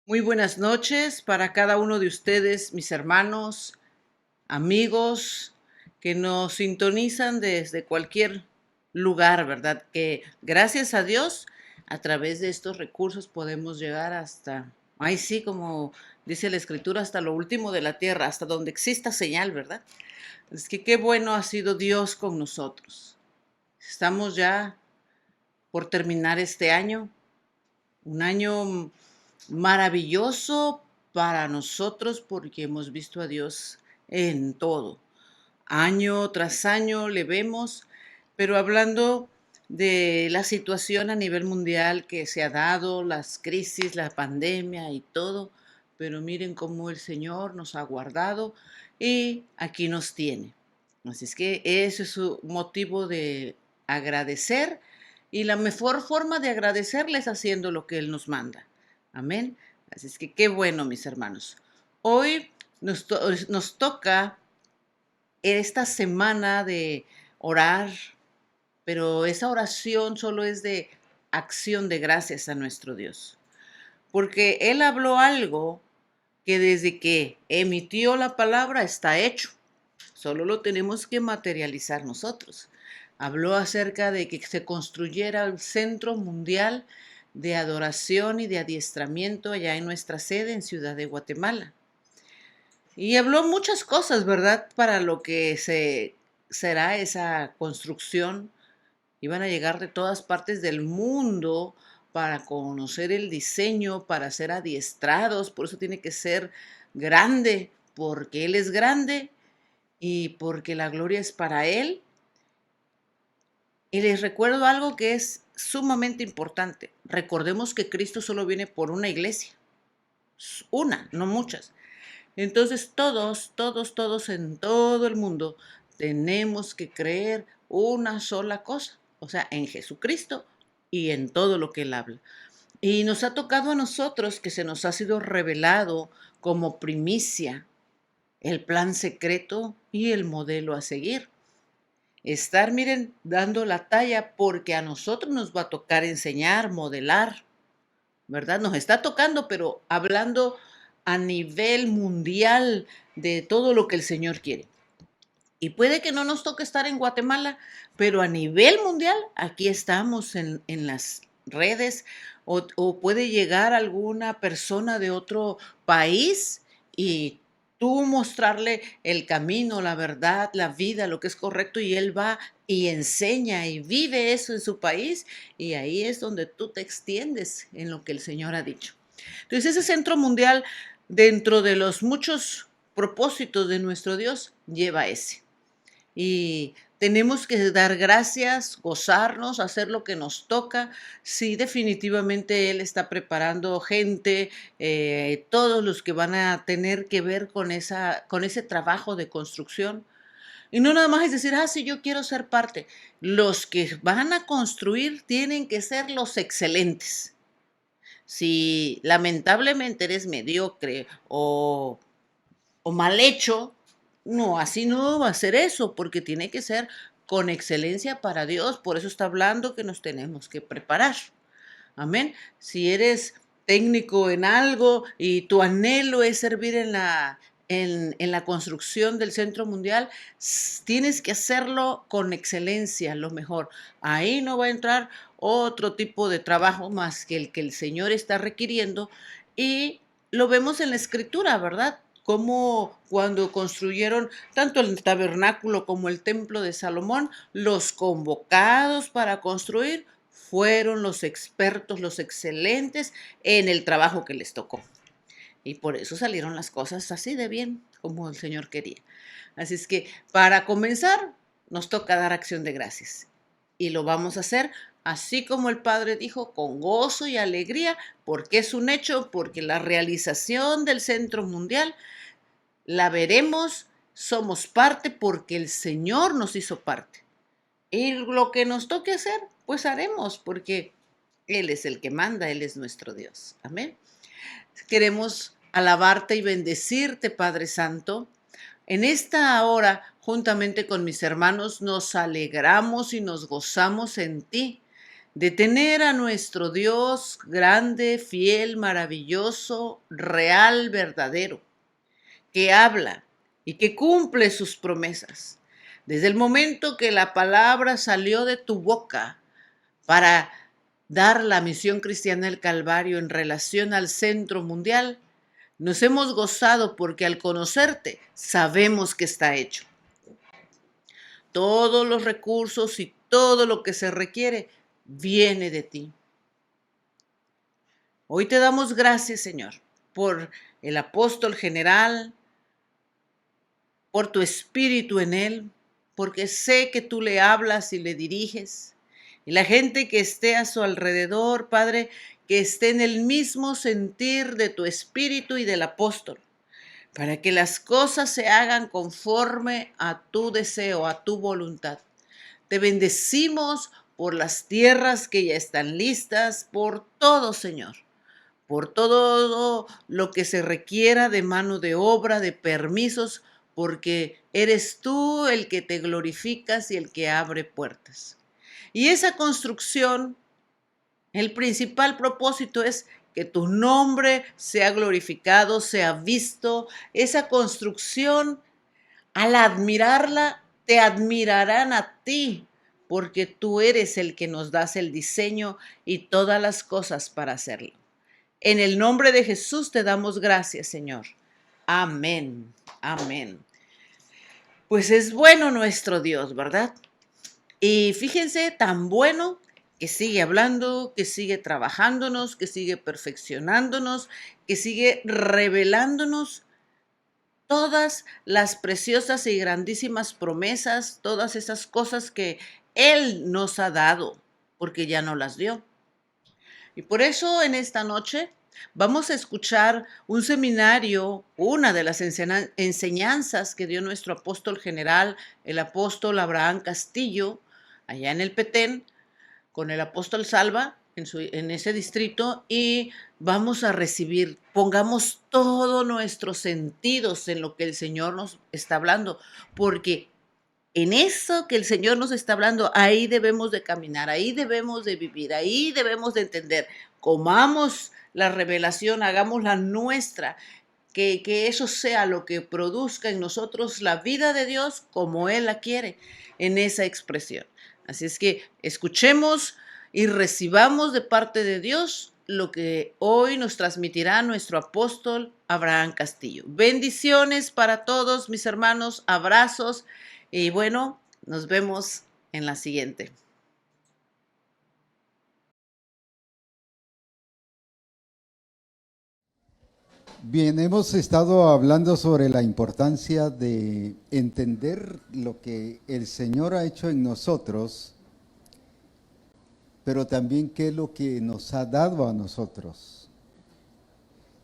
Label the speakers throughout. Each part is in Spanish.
Speaker 1: Muy buenas noches para cada uno de ustedes, mis hermanos, amigos que nos sintonizan desde cualquier lugar, ¿verdad? Que gracias a Dios, a través de estos recursos podemos llegar hasta, ay sí, como dice la escritura, hasta lo último de la tierra, hasta donde exista señal, ¿verdad? Es que qué bueno ha sido Dios con nosotros. Estamos ya por terminar este año, un año maravilloso para nosotros porque hemos visto a Dios en todo. Año tras año le vemos, pero hablando de la situación a nivel mundial que se ha dado, las crisis, la pandemia y todo, pero miren cómo el Señor nos ha guardado y aquí nos tiene. Así es que ese es su motivo de agradecer y la mejor forma de agradecerle es haciendo lo que Él nos manda. Amén. Así es que qué bueno, mis hermanos. Hoy nos toca esta semana de orar, pero esa oración solo es de acción de gracias a nuestro Dios. Porque Él habló algo que desde que emitió la palabra está hecho. Solo lo tenemos que materializar nosotros. Habló acerca de que se construyera el Centro Mundial de Adoración y de Adiestramiento allá en nuestra sede en Ciudad de Guatemala. Y habló muchas cosas, ¿verdad? Para lo que será esa construcción. Iban a llegar de todas partes del mundo para conocer el diseño, para ser adiestrados. Por eso tiene que ser grande, porque Él es grande y porque la gloria es para Él. Y les recuerdo algo que es sumamente importante. Recordemos que Cristo solo viene por una iglesia. Una, no muchas. Entonces todos en todo el mundo tenemos que creer una sola cosa, o sea, en Jesucristo y en todo lo que Él habla. Y nos ha tocado a nosotros que se nos ha sido revelado como primicia el plan secreto y el modelo a seguir. Estar, miren, dando la talla porque a nosotros nos va a tocar enseñar, modelar, ¿verdad? Nos está tocando, pero hablando a nivel mundial de todo lo que el Señor quiere. Y puede que no nos toque estar en Guatemala, pero a nivel mundial, aquí estamos en las redes o puede llegar alguna persona de otro país y tú mostrarle el camino, la verdad, la vida, lo que es correcto y él va y enseña y vive eso en su país y ahí es donde tú te extiendes en lo que el Señor ha dicho. Entonces ese centro mundial, dentro de los muchos propósitos de nuestro Dios, lleva ese. Y tenemos que dar gracias, gozarnos, hacer lo que nos toca. Sí, definitivamente Él está preparando gente, todos los que van a tener que ver con ese trabajo de construcción. Y no nada más es decir, sí, yo quiero ser parte. Los que van a construir tienen que ser los excelentes. Si lamentablemente eres mediocre o mal hecho, no, así no va a ser eso, porque tiene que ser con excelencia para Dios. Por eso está hablando que nos tenemos que preparar. Amén. Si eres técnico en algo y tu anhelo es servir en la construcción del Centro Mundial, tienes que hacerlo con excelencia, lo mejor. Ahí no va a entrar otro tipo de trabajo más que el Señor está requiriendo y lo vemos en la escritura, ¿verdad? Como cuando construyeron tanto el tabernáculo como el templo de Salomón, los convocados para construir fueron los expertos, los excelentes en el trabajo que les tocó. Y por eso salieron las cosas así de bien como el Señor quería. Así es que para comenzar nos toca dar acción de gracias. Y lo vamos a hacer así como el Padre dijo, con gozo y alegría, porque es un hecho, porque la realización del Centro Mundial la veremos, somos parte porque el Señor nos hizo parte. Y lo que nos toque hacer, pues haremos, porque Él es el que manda, Él es nuestro Dios. Amén. Queremos alabarte y bendecirte, Padre Santo. En esta hora, juntamente con mis hermanos, nos alegramos y nos gozamos en ti. de tener a nuestro Dios grande, fiel, maravilloso, real, verdadero, que habla y que cumple sus promesas. Desde el momento que la palabra salió de tu boca para dar la misión cristiana del Calvario en relación al centro mundial, nos hemos gozado porque al conocerte sabemos que está hecho. Todos los recursos y todo lo que se requiere viene de ti. Hoy te damos gracias, Señor, por el apóstol general, por tu espíritu en él, porque sé que tú le hablas y le diriges. Y la gente que esté a su alrededor, Padre, que esté en el mismo sentir de tu espíritu y del apóstol, para que las cosas se hagan conforme a tu deseo, a tu voluntad. Te bendecimos por las tierras que ya están listas, por todo, Señor, por todo lo que se requiera de mano de obra, de permisos, porque eres tú el que te glorificas y el que abre puertas. Y esa construcción, el principal propósito es que tu nombre sea glorificado, sea visto. Esa construcción, al admirarla, te admirarán a ti, porque tú eres el que nos das el diseño y todas las cosas para hacerlo. En el nombre de Jesús te damos gracias, Señor. Amén. Amén. Pues es bueno nuestro Dios, ¿verdad? Y fíjense, tan bueno que sigue hablando, que sigue trabajándonos, que sigue perfeccionándonos, que sigue revelándonos todas las preciosas y grandísimas promesas, todas esas cosas que Él nos ha dado, porque ya no las dio. Y por eso en esta noche vamos a escuchar un seminario, una de las enseñanzas que dio nuestro apóstol general, el apóstol Abraham Castillo, allá en el Petén, con el apóstol Salva en ese distrito, y vamos a recibir, pongamos todos nuestros sentidos en lo que el Señor nos está hablando, porque en eso que el Señor nos está hablando, ahí debemos de caminar, ahí debemos de vivir, ahí debemos de entender. Comamos la revelación, hagámosla nuestra, que eso sea lo que produzca en nosotros la vida de Dios como Él la quiere, en esa expresión. Así es que escuchemos y recibamos de parte de Dios lo que hoy nos transmitirá nuestro apóstol Abraham Castillo. Bendiciones para todos mis hermanos, abrazos. Y bueno, nos vemos en la siguiente.
Speaker 2: Bien, hemos estado hablando sobre la importancia de entender lo que el Señor ha hecho en nosotros, pero también qué es lo que nos ha dado a nosotros.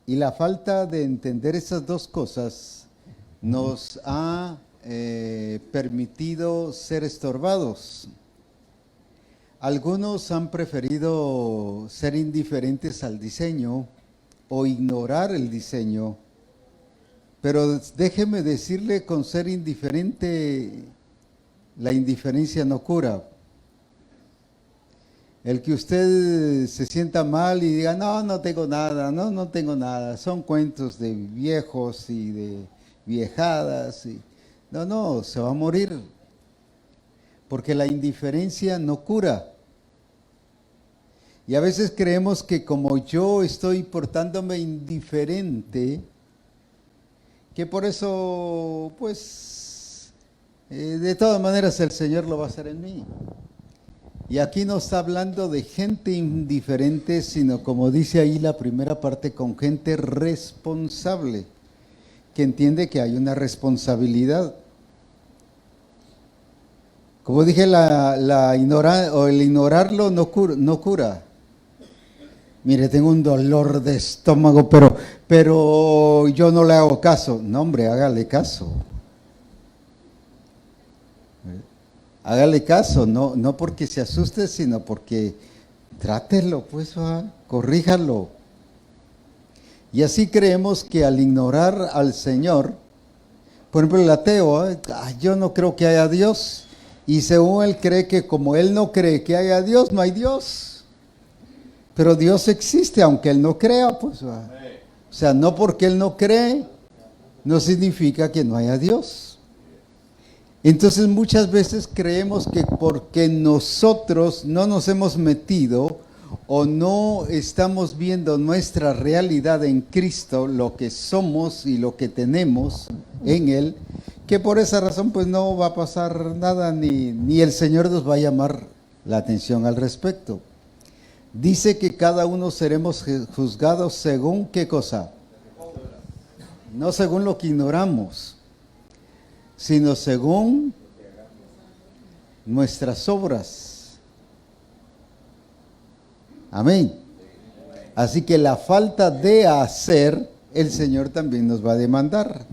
Speaker 2: Y la falta de entender esas dos cosas nos ha permitido ser estorbados. Algunos han preferido ser indiferentes al diseño o ignorar el diseño, pero déjeme decirle, con ser indiferente, la indiferencia no cura. El que usted se sienta mal y diga, no, no tengo nada, no tengo nada, son cuentos de viejos y de viejadas. No, se va a morir, porque la indiferencia no cura. Y a veces creemos que como yo estoy portándome indiferente, que por eso, pues, de todas maneras el Señor lo va a hacer en mí. Y aquí no está hablando de gente indiferente, sino como dice ahí la primera parte, con gente responsable, que entiende que hay una responsabilidad. Como dije, el ignorarlo no cura. Mire, tengo un dolor de estómago, pero yo no le hago caso. No, hombre, hágale caso. Hágale caso, no porque se asuste, sino porque trátelo, pues, corríjalo. Y así creemos que al ignorar al Señor, por ejemplo, el ateo, yo no creo que haya Dios. Y según él cree que como él no cree que haya Dios, no hay Dios. Pero Dios existe, aunque Él no crea, pues. O sea, no porque Él no cree, no significa que no haya Dios. Entonces muchas veces creemos que porque nosotros no nos hemos metido o no estamos viendo nuestra realidad en Cristo, lo que somos y lo que tenemos en Él, que por esa razón pues no va a pasar nada ni el Señor nos va a llamar la atención al respecto. Dice que cada uno seremos juzgados según ¿qué cosa? No según lo que ignoramos, sino según nuestras obras. Amén. Así que la falta de hacer, el Señor también nos va a demandar.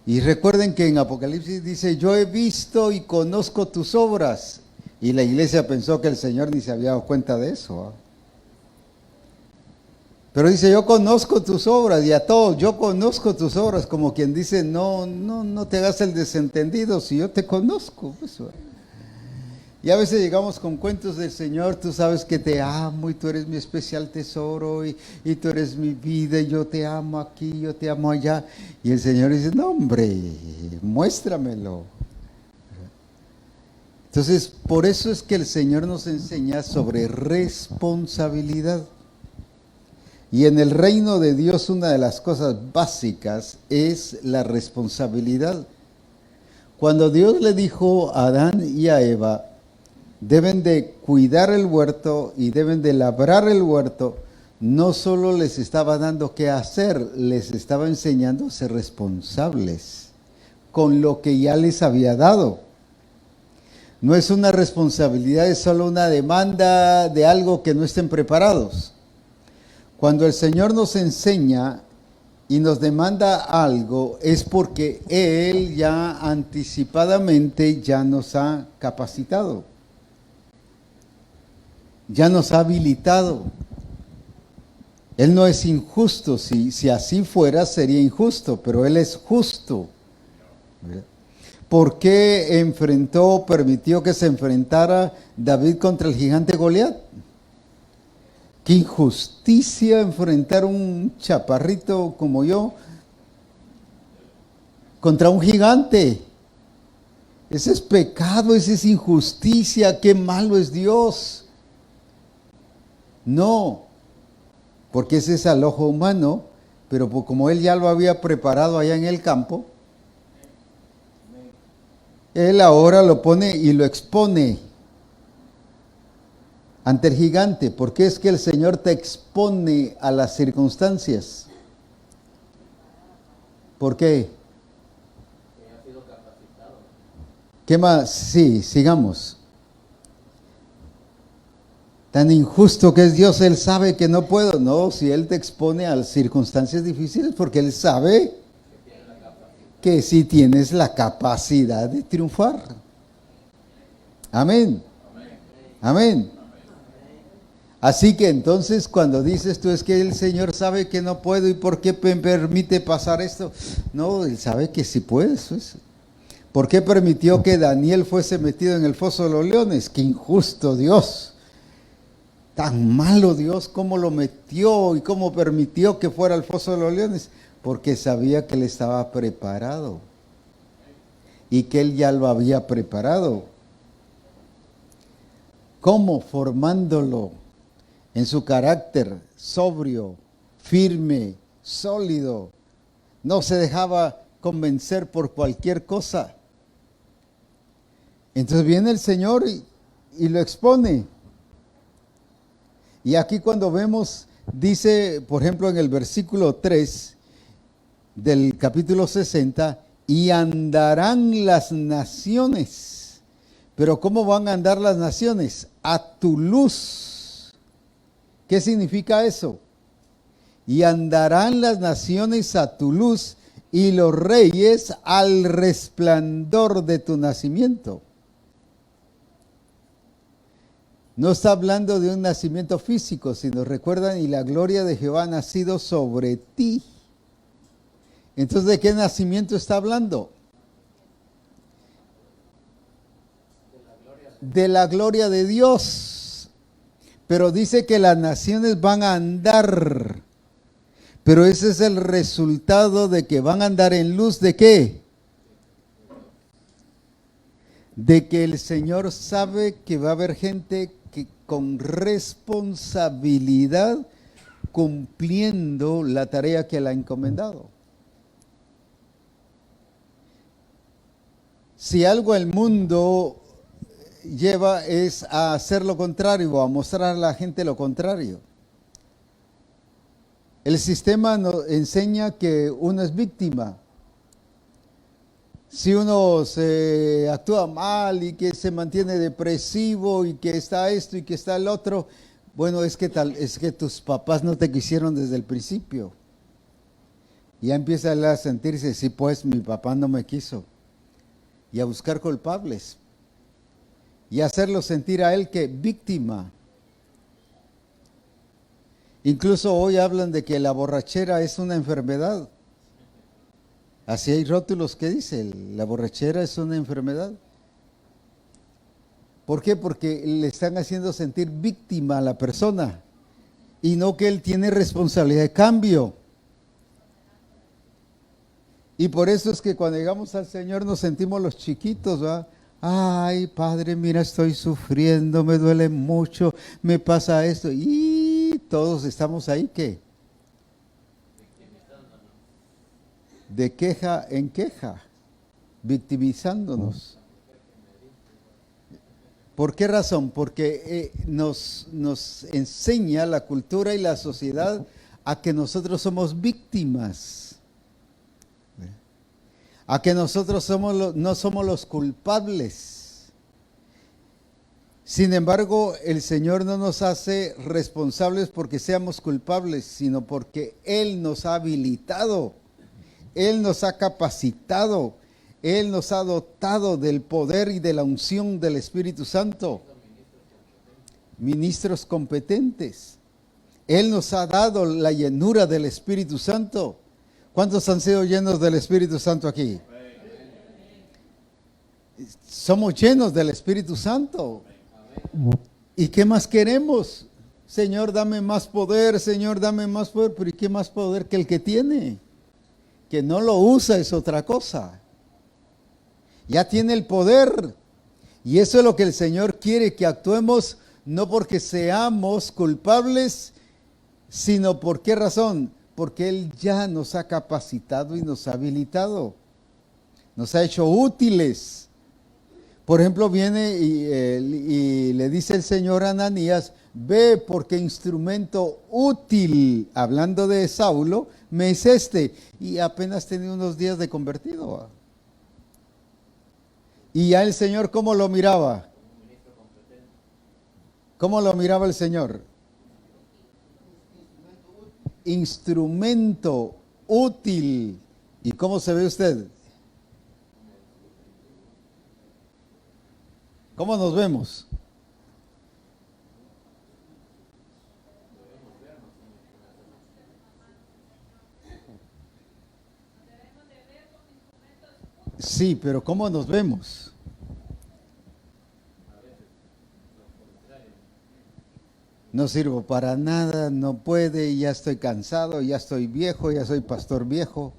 Speaker 2: Y recuerden que en Apocalipsis dice, yo he visto y conozco tus obras. Y la iglesia pensó que el Señor ni se había dado cuenta de eso. Pero dice, yo conozco tus obras, y a todos, yo conozco tus obras, como quien dice, no te hagas el desentendido, si yo te conozco. Eso. Y a veces llegamos con cuentos del Señor, tú sabes que te amo, y tú eres mi especial tesoro, y tú eres mi vida, y yo te amo aquí, yo te amo allá. Y el Señor dice, no hombre, muéstramelo. Entonces, por eso es que el Señor nos enseña sobre responsabilidad. Y en el reino de Dios una de las cosas básicas es la responsabilidad. Cuando Dios le dijo a Adán y a Eva, deben de cuidar el huerto y deben de labrar el huerto, no solo les estaba dando qué hacer, les estaba enseñando a ser responsables con lo que ya les había dado. No es una responsabilidad, es solo una demanda de algo que no estén preparados. Cuando el Señor nos enseña y nos demanda algo, es porque Él ya anticipadamente ya nos ha capacitado, ya nos ha habilitado. Él no es injusto, si así fuera sería injusto, pero Él es justo. ¿Por qué permitió que se enfrentara David contra el gigante Goliat? Qué injusticia enfrentar un chaparrito como yo contra un gigante. Ese es pecado, esa es injusticia, qué malo es Dios. No, porque ese es al ojo humano, pero como Él ya lo había preparado allá en el campo, Él ahora lo pone y lo expone ante el gigante, porque es que el Señor te expone a las circunstancias. ¿Por qué? ¿Qué más? Sí, sigamos. Tan injusto que es Dios, Él sabe que no puedo. No, si Él te expone a circunstancias difíciles, porque Él sabe que sí tienes la capacidad de triunfar. Amén. Amén. Así que entonces cuando dices tú es que el Señor sabe que no puedo y ¿por qué me permite pasar esto? No, Él sabe que sí puedes. ¿Por qué permitió que Daniel fuese metido en el foso de los leones? ¡Qué injusto Dios! Tan malo Dios, ¿cómo lo metió y cómo permitió que fuera al foso de los leones? Porque sabía que él estaba preparado y que él ya lo había preparado. ¿Cómo? Formándolo en su carácter sobrio, firme, sólido. No se dejaba convencer por cualquier cosa. Entonces viene el Señor y lo expone. Y aquí cuando vemos, dice, por ejemplo, en el versículo 3 del capítulo 60, y andarán las naciones. Pero ¿cómo van a andar las naciones? A tu luz. ¿Qué significa eso? Y andarán las naciones a tu luz y los reyes al resplandor de tu nacimiento. No está hablando de un nacimiento físico, sino recuerdan, y la gloria de Jehová ha nacido sobre ti. Entonces, ¿de qué nacimiento está hablando? De la gloria de Dios. Pero dice que las naciones van a andar. Pero ese es el resultado de que van a andar en luz ¿de qué? De que el Señor sabe que va a haber gente que con responsabilidad cumpliendo la tarea que le ha encomendado. Si algo el mundo lleva es a hacer lo contrario, a mostrar a la gente lo contrario. El sistema nos enseña que uno es víctima. Si uno se actúa mal y que se mantiene depresivo y que está esto y que está el otro, bueno, es que tus papás no te quisieron desde el principio. Ya empieza a sentirse, sí, pues mi papá no me quiso. Y a buscar culpables. Y hacerlo sentir a él que víctima. Incluso hoy hablan de que la borrachera es una enfermedad. Así hay rótulos que dicen, la borrachera es una enfermedad. ¿Por qué? Porque le están haciendo sentir víctima a la persona y no que él tiene responsabilidad de cambio. Y por eso es que cuando llegamos al Señor nos sentimos los chiquitos, ¿verdad? Ay, Padre, mira, estoy sufriendo, me duele mucho, me pasa esto. Y todos estamos ahí, ¿qué? De queja en queja, victimizándonos. ¿Por qué razón? Porque nos enseña la cultura y la sociedad a que nosotros somos víctimas, a que nosotros no somos los culpables. Sin embargo, el Señor no nos hace responsables porque seamos culpables, sino porque Él nos ha habilitado, Él nos ha capacitado, Él nos ha dotado del poder y de la unción del Espíritu Santo. Ministros competentes. Él nos ha dado la llenura del Espíritu Santo. ¿Cuántos han sido llenos del Espíritu Santo aquí? Somos llenos del Espíritu Santo. ¿Y qué más queremos? Señor, dame más poder, Señor, dame más poder. Pero ¿y qué más poder que el que tiene? Que no lo usa es otra cosa. Ya tiene el poder. Y eso es lo que el Señor quiere, que actuemos no porque seamos culpables, sino ¿por qué razón? Porque Él ya nos ha capacitado y nos ha habilitado. Nos ha hecho útiles. Por ejemplo, viene y le dice el Señor a Ananías, ve porque instrumento útil, hablando de Saulo, me es este. Y apenas tenía unos días de convertido. Y ya el Señor, ¿cómo lo miraba? ¿Cómo lo miraba el Señor? Instrumento útil. ¿Y cómo se ve usted? ¿Cómo nos vemos? Sí, pero ¿cómo nos vemos? No sirvo para nada, no puede, ya estoy cansado, ya estoy viejo, ya soy pastor viejo.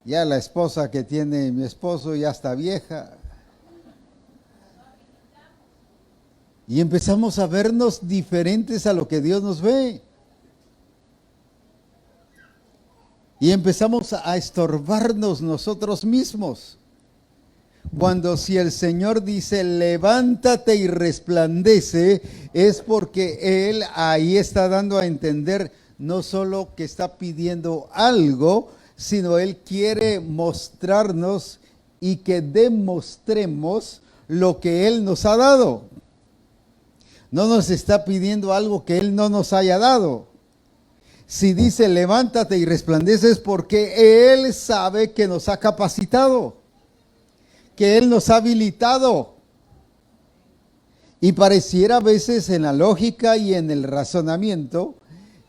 Speaker 2: Ya la esposa que tiene mi esposo ya está vieja. Y empezamos a vernos diferentes a lo que Dios nos ve. Y empezamos a estorbarnos nosotros mismos. Cuando si el Señor dice, levántate y resplandece, es porque Él ahí está dando a entender no solo que está pidiendo algo, sino Él quiere mostrarnos y que demostremos lo que Él nos ha dado. No nos está pidiendo algo que Él no nos haya dado. Si dice levántate y resplandece es porque Él sabe que nos ha capacitado, que Él nos ha habilitado. Y pareciera a veces en la lógica y en el razonamiento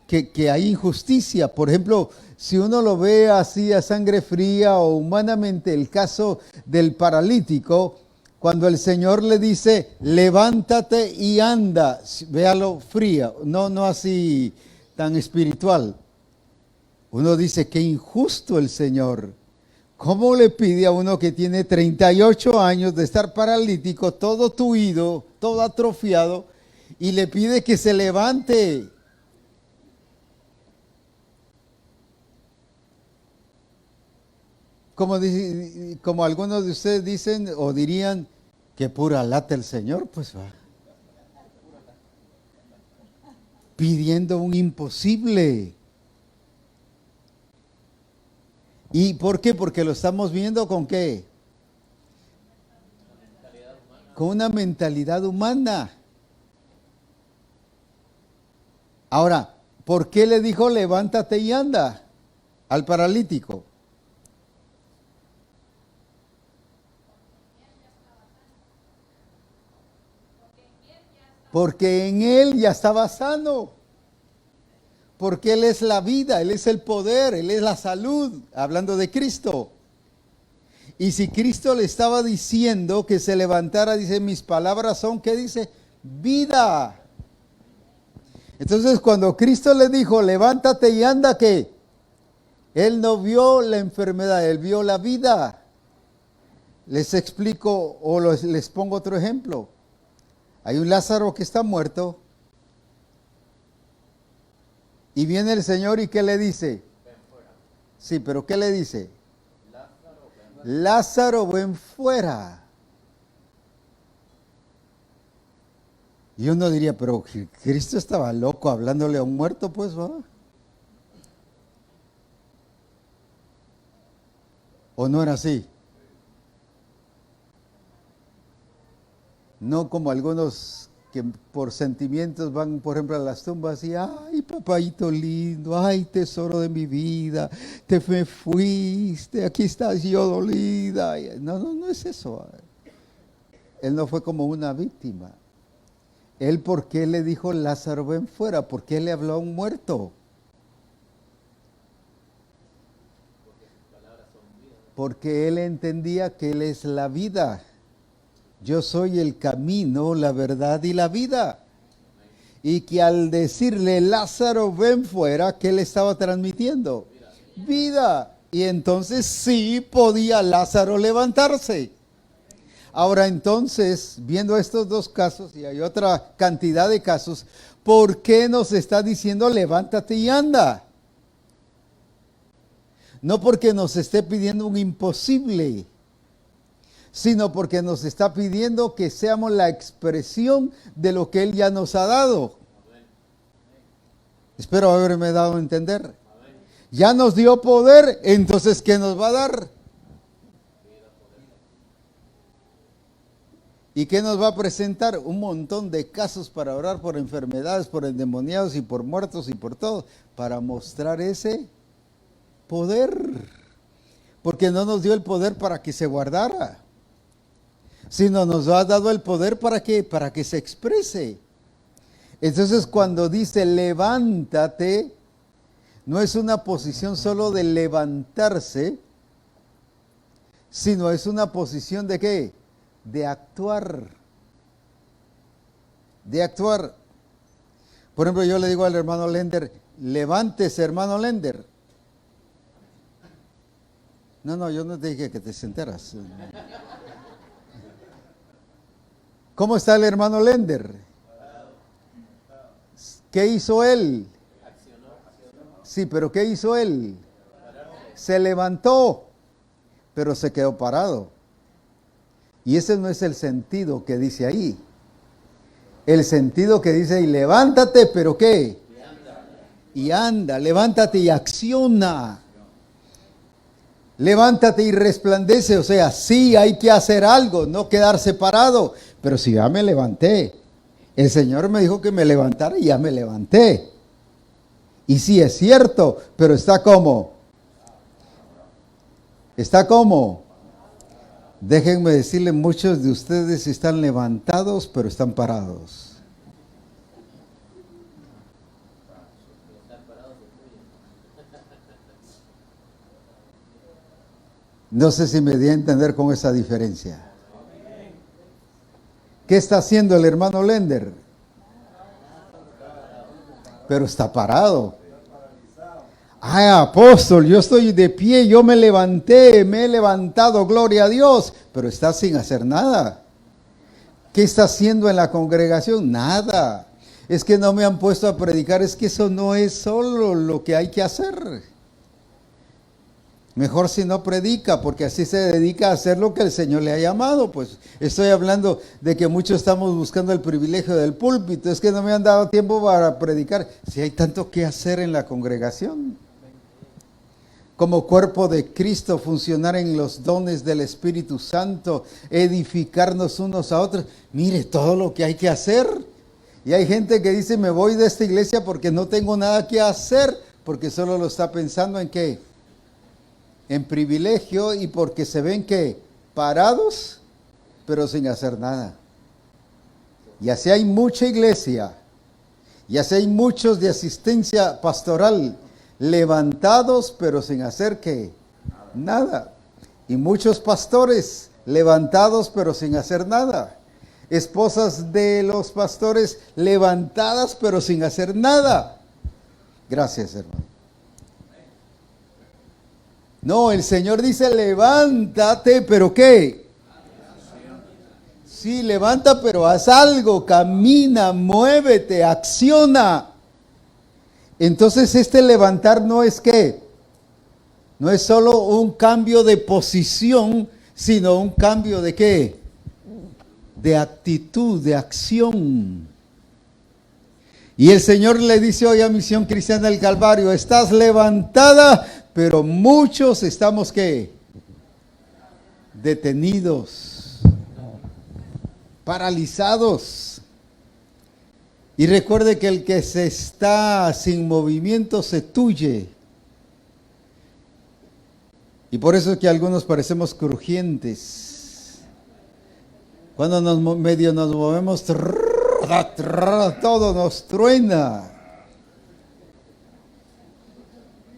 Speaker 2: que hay injusticia. Por ejemplo, si uno lo ve así a sangre fría o humanamente, el caso del paralítico, Cuando el Señor le dice, levántate y anda, véalo fría, no así tan espiritual. Uno dice, qué injusto el Señor. ¿Cómo le pide a uno que tiene 38 años de estar paralítico, todo tuido, todo atrofiado, y le pide que se levante? Como algunos de ustedes dicen o dirían, que pura lata el Señor, pues va. Pidiendo un imposible. ¿Y por qué? Porque lo estamos viendo con qué? Con una mentalidad humana. Ahora, ¿por qué le dijo levántate y anda al paralítico? Porque en él ya estaba sano. Porque Él es la vida, Él es el poder, Él es la salud, hablando de Cristo. Y si Cristo le estaba diciendo que se levantara, dice, mis palabras son, ¿qué dice? Vida. Entonces cuando Cristo le dijo, levántate y anda, ¿qué? Él no vio la enfermedad, Él vio la vida. Les explico o les pongo otro ejemplo. Hay un Lázaro que está muerto. Y viene el Señor y ¿qué le dice? Sí, pero ¿qué le dice? Lázaro, ven fuera. Y uno diría, pero Cristo estaba loco hablándole a un muerto, pues va. ¿O no era así? No como algunos que por sentimientos van, por ejemplo, a las tumbas y, ay, papayito lindo, ay, tesoro de mi vida, te me fuiste, aquí estás yo dolida. No es eso. Él no fue como una víctima. Él, ¿por qué le dijo Lázaro, ven fuera? ¿Por qué le habló a un muerto? Porque él entendía que Él es la vida. Yo soy el camino, la verdad y la vida. Y que al decirle, Lázaro, ven fuera, ¿qué le estaba transmitiendo? Vida. Y entonces sí podía Lázaro levantarse. Ahora entonces, viendo estos dos casos, y hay otra cantidad de casos, ¿por qué nos está diciendo levántate y anda? No porque nos esté pidiendo un imposible, sino porque nos está pidiendo que seamos la expresión de lo que Él ya nos ha dado. Espero haberme dado a entender. Ya nos dio poder, entonces ¿qué nos va a dar? ¿Y qué nos va a presentar? Un montón de casos para orar por enfermedades, por endemoniados y por muertos y por todo, para mostrar ese poder. Porque no nos dio el poder para que se guardara, sino nos ha dado el poder para que se exprese. Entonces cuando dice levántate, no es una posición solo de levantarse, sino es una posición de ¿qué? De actuar. De actuar. Por ejemplo, yo le digo al hermano Lender, levántese, hermano Lender. No, yo no te dije que te sentaras. ¿Cómo está el hermano Lender? ¿Qué hizo él? Sí, pero ¿qué hizo él? Se levantó, pero se quedó parado. Y ese no es el sentido que dice ahí. El sentido que dice ahí, levántate, pero ¿qué? Y anda, levántate y acciona. Levántate y resplandece, o sea, sí hay que hacer algo, no quedarse parado. Pero si ya me levanté, el Señor me dijo que me levantara y ya me levanté. Y sí es cierto, pero está como. Está como. Déjenme decirle, muchos de ustedes están levantados, pero están parados. No sé si me di a entender con esa diferencia. ¿Qué está haciendo el hermano Lender? Pero está parado. Ay, apóstol, yo estoy de pie, yo me levanté, me he levantado, gloria a Dios, pero está sin hacer nada. ¿Qué está haciendo en la congregación? Nada. Es que no me han puesto a predicar, es que eso no es solo lo que hay que hacer. Mejor si no predica, porque así se dedica a hacer lo que el Señor le ha llamado. Pues estoy hablando de que muchos estamos buscando el privilegio del púlpito, es que no me han dado tiempo para predicar. Si hay tanto que hacer en la congregación. Como cuerpo de Cristo, funcionar en los dones del Espíritu Santo, edificarnos unos a otros. Mire todo lo que hay que hacer. Y hay gente que dice, me voy de esta iglesia porque no tengo nada que hacer, porque solo lo está pensando en qué, en privilegio, y porque se ven que parados, pero sin hacer nada. Y así hay mucha iglesia, y así hay muchos de asistencia pastoral, levantados pero sin hacer ¿qué? Nada. Y muchos pastores levantados pero sin hacer nada. Esposas de los pastores levantadas pero sin hacer nada. Gracias, hermano. No, el Señor dice levántate, pero ¿qué? Sí, levanta, pero haz algo, camina, muévete, acciona. Entonces este levantar no es ¿qué? No es solo un cambio de posición, sino un cambio de ¿qué? De actitud, de acción. Y el Señor le dice hoy a Misión Cristiana del Calvario, estás levantada, pero muchos estamos ¿qué? Detenidos, paralizados. Y recuerde que el que se está sin movimiento se tuye. Y por eso es que algunos parecemos crujientes. Cuando medio nos movemos, todo nos truena.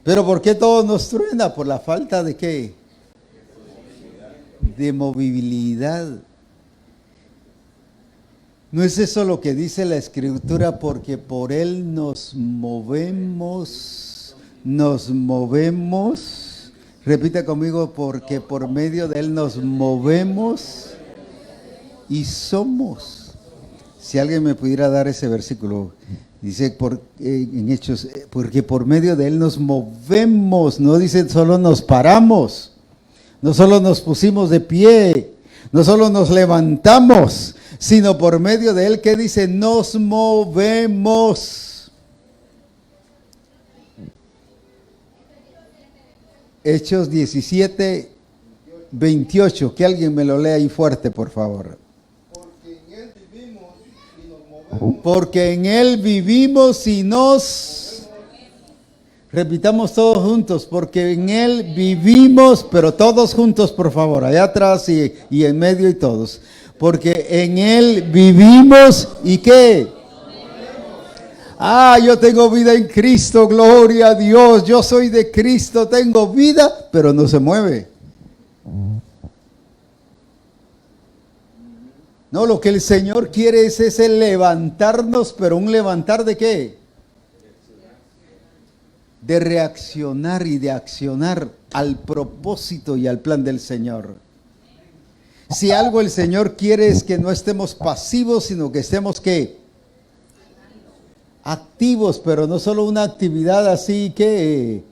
Speaker 2: ¿Pero por qué todo nos truena? Por la falta de ¿qué? De movilidad. ¿No es eso lo que dice la Escritura? Porque por Él nos movemos. Repita conmigo, porque por medio de Él nos movemos y somos. Si alguien me pudiera dar ese versículo, dice en Hechos, porque por medio de Él nos movemos, no dice solo nos paramos, no solo nos pusimos de pie, no solo nos levantamos, sino por medio de Él, que dice, nos movemos. Hechos 17:28, que alguien me lo lea ahí fuerte, por favor. Porque en Él vivimos y nos... Repitamos todos juntos, porque en Él vivimos, pero todos juntos, por favor, allá atrás y en medio y todos. Porque en Él vivimos y ¿qué? Ah, yo tengo vida en Cristo, gloria a Dios, yo soy de Cristo, tengo vida, pero no se mueve. No, lo que el Señor quiere es ese levantarnos, pero un levantar ¿de qué? De reaccionar y de accionar al propósito y al plan del Señor. Si algo el Señor quiere es que no estemos pasivos, sino que estemos ¿qué? Activos, pero no solo una actividad así que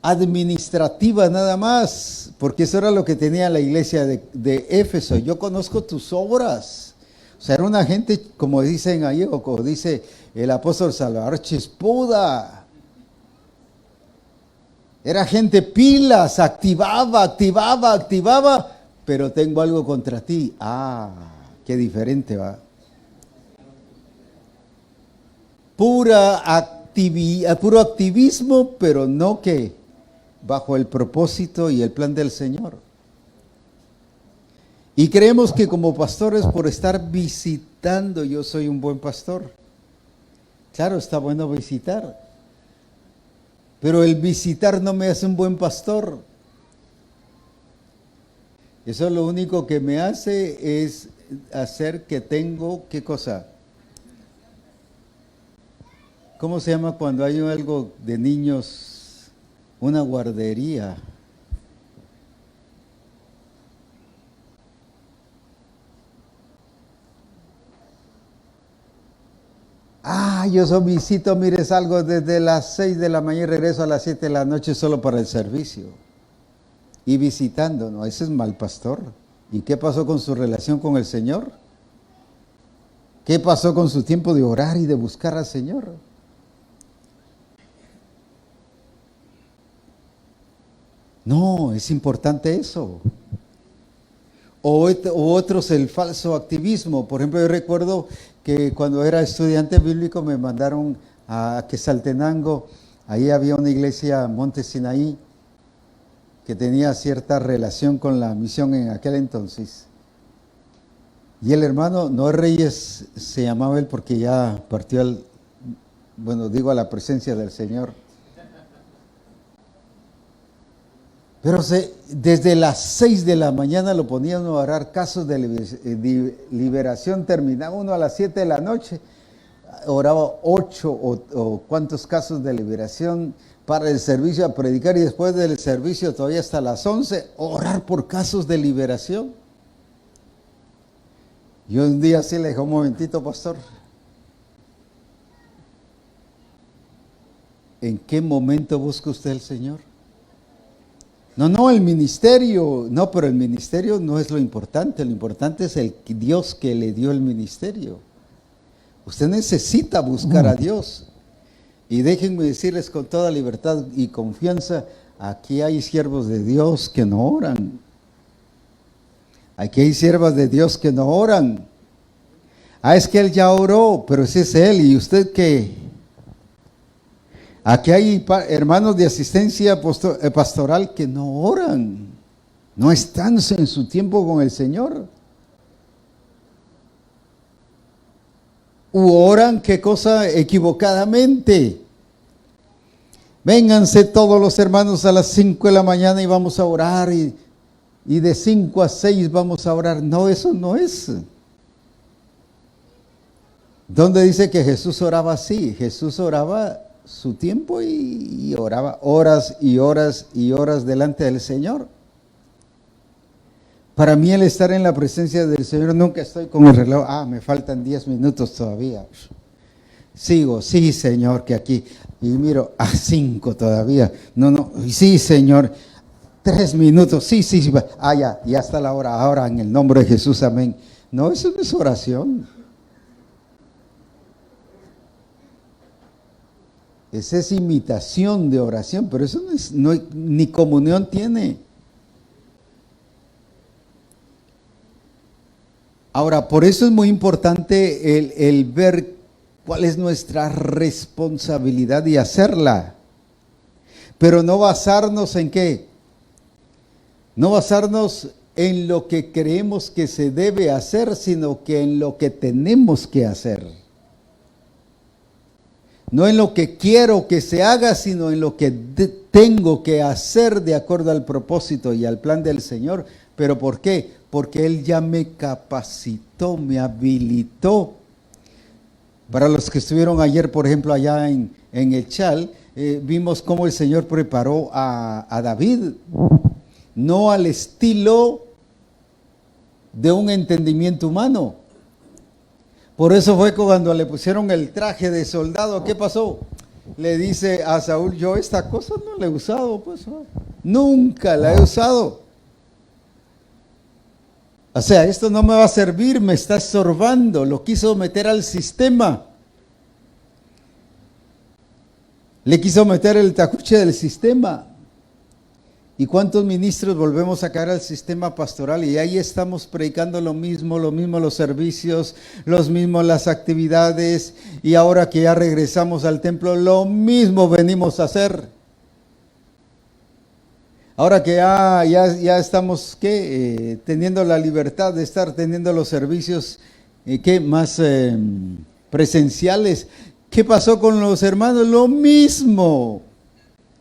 Speaker 2: administrativa nada más, porque eso era lo que tenía la iglesia de Éfeso. Yo conozco tus obras. O sea, era una gente, como dicen ahí, o como dice el apóstol Salvador, chispuda. Era gente pilas, activaba, pero tengo algo contra ti. Ah, qué diferente va. Puro activismo, pero no que bajo el propósito y el plan del Señor. Y creemos que como pastores, por estar visitando, yo soy un buen pastor. Claro, está bueno visitar, pero el visitar no me hace un buen pastor. Eso lo único que me hace es hacer que tengo, ¿qué cosa? ¿Cómo se llama cuando hay algo de niños? Una guardería. Yo visito, mire, salgo desde las 6 de la mañana y regreso a las 7 de la noche solo para el servicio. Y visitando, no, ese es mal pastor. ¿Y qué pasó con su relación con el Señor? ¿Qué pasó con su tiempo de orar y de buscar al Señor? No, es importante eso. O otros el falso activismo. Por ejemplo, yo recuerdo que cuando era estudiante bíblico me mandaron a Quesaltenango. Ahí había una iglesia, Monte Sinaí, que tenía cierta relación con la misión en aquel entonces. Y el hermano Noé Reyes se llamaba él porque ya partió a la presencia del Señor. Pero desde las 6 de la mañana lo ponían a orar casos de liberación, terminaba uno a las 7 de la noche, oraba 8 o cuántos casos de liberación para el servicio a predicar y después del servicio todavía hasta las 11, orar por casos de liberación. Yo un día sí le dije, un momentito, pastor, ¿en qué momento busca usted al Señor? No, el ministerio, no, pero el ministerio no es lo importante es el Dios que le dio el ministerio. Usted necesita buscar a Dios. Y déjenme decirles con toda libertad y confianza, aquí hay siervos de Dios que no oran. Aquí hay siervas de Dios que no oran. Es que él ya oró, pero ese es él, ¿y usted qué? Aquí hay hermanos de asistencia pastoral que no oran, no están en su tiempo con el Señor. U oran, ¿qué cosa? Equivocadamente. Vénganse todos los hermanos a las 5 de la mañana y vamos a orar y de 5 a 6 vamos a orar. No, eso no es. ¿Dónde dice que Jesús oraba así? Jesús oraba su tiempo y oraba horas y horas y horas delante del Señor. Para mí el estar en la presencia del Señor, nunca estoy con el reloj, me faltan 10 minutos todavía. Sigo, sí Señor, que aquí, y miro, 5 todavía. No, sí Señor, 3 minutos, sí, ya está la hora, ahora en el nombre de Jesús, amén. No, eso no es oración. Esa es imitación de oración, pero eso ni comunión tiene. Ahora, por eso es muy importante el ver cuál es nuestra responsabilidad y hacerla. Pero no basarnos en qué. No basarnos en lo que creemos que se debe hacer, sino que en lo que tenemos que hacer. No en lo que quiero que se haga, sino en lo que tengo que hacer de acuerdo al propósito y al plan del Señor. ¿Pero por qué? Porque Él ya me capacitó, me habilitó. Para los que estuvieron ayer, por ejemplo, allá en el Chal, vimos cómo el Señor preparó a David, no al estilo de un entendimiento humano. Por eso fue cuando le pusieron el traje de soldado, ¿qué pasó? Le dice a Saúl, yo esta cosa no la he usado, pues nunca la he usado. O sea, esto no me va a servir, me está estorbando, lo quiso meter al sistema. Le quiso meter el tacuche del sistema. ¿Y cuántos ministros volvemos a caer al sistema pastoral? Y ahí estamos predicando lo mismo los servicios, los mismos las actividades, y ahora que ya regresamos al templo, lo mismo venimos a hacer. Ahora que ya estamos teniendo la libertad de estar teniendo los servicios más presenciales. ¿Qué pasó con los hermanos? Lo mismo.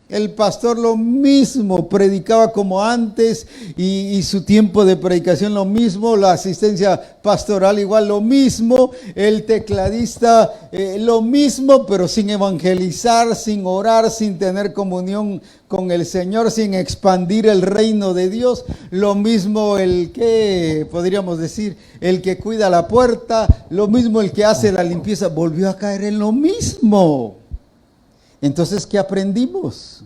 Speaker 2: El pastor lo mismo, predicaba como antes y su tiempo de predicación lo mismo, la asistencia pastoral igual lo mismo, el tecladista lo mismo, pero sin evangelizar, sin orar, sin tener comunión con el Señor, sin expandir el reino de Dios. Lo mismo el que, podríamos decir, el que cuida la puerta, lo mismo el que hace la limpieza, volvió a caer en lo mismo. Entonces, ¿qué aprendimos?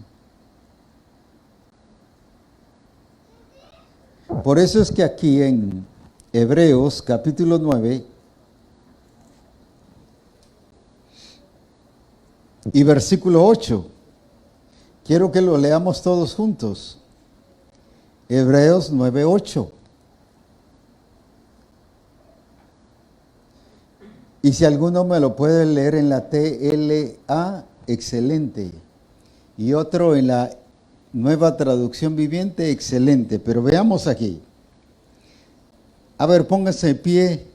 Speaker 2: Por eso es que aquí en Hebreos capítulo 9 y versículo 8, quiero que lo leamos todos juntos. Hebreos 9:8. Y si alguno me lo puede leer en la TLA, excelente. Y otro en la Nueva Traducción Viviente, excelente. Pero veamos aquí. A ver, pónganse de pie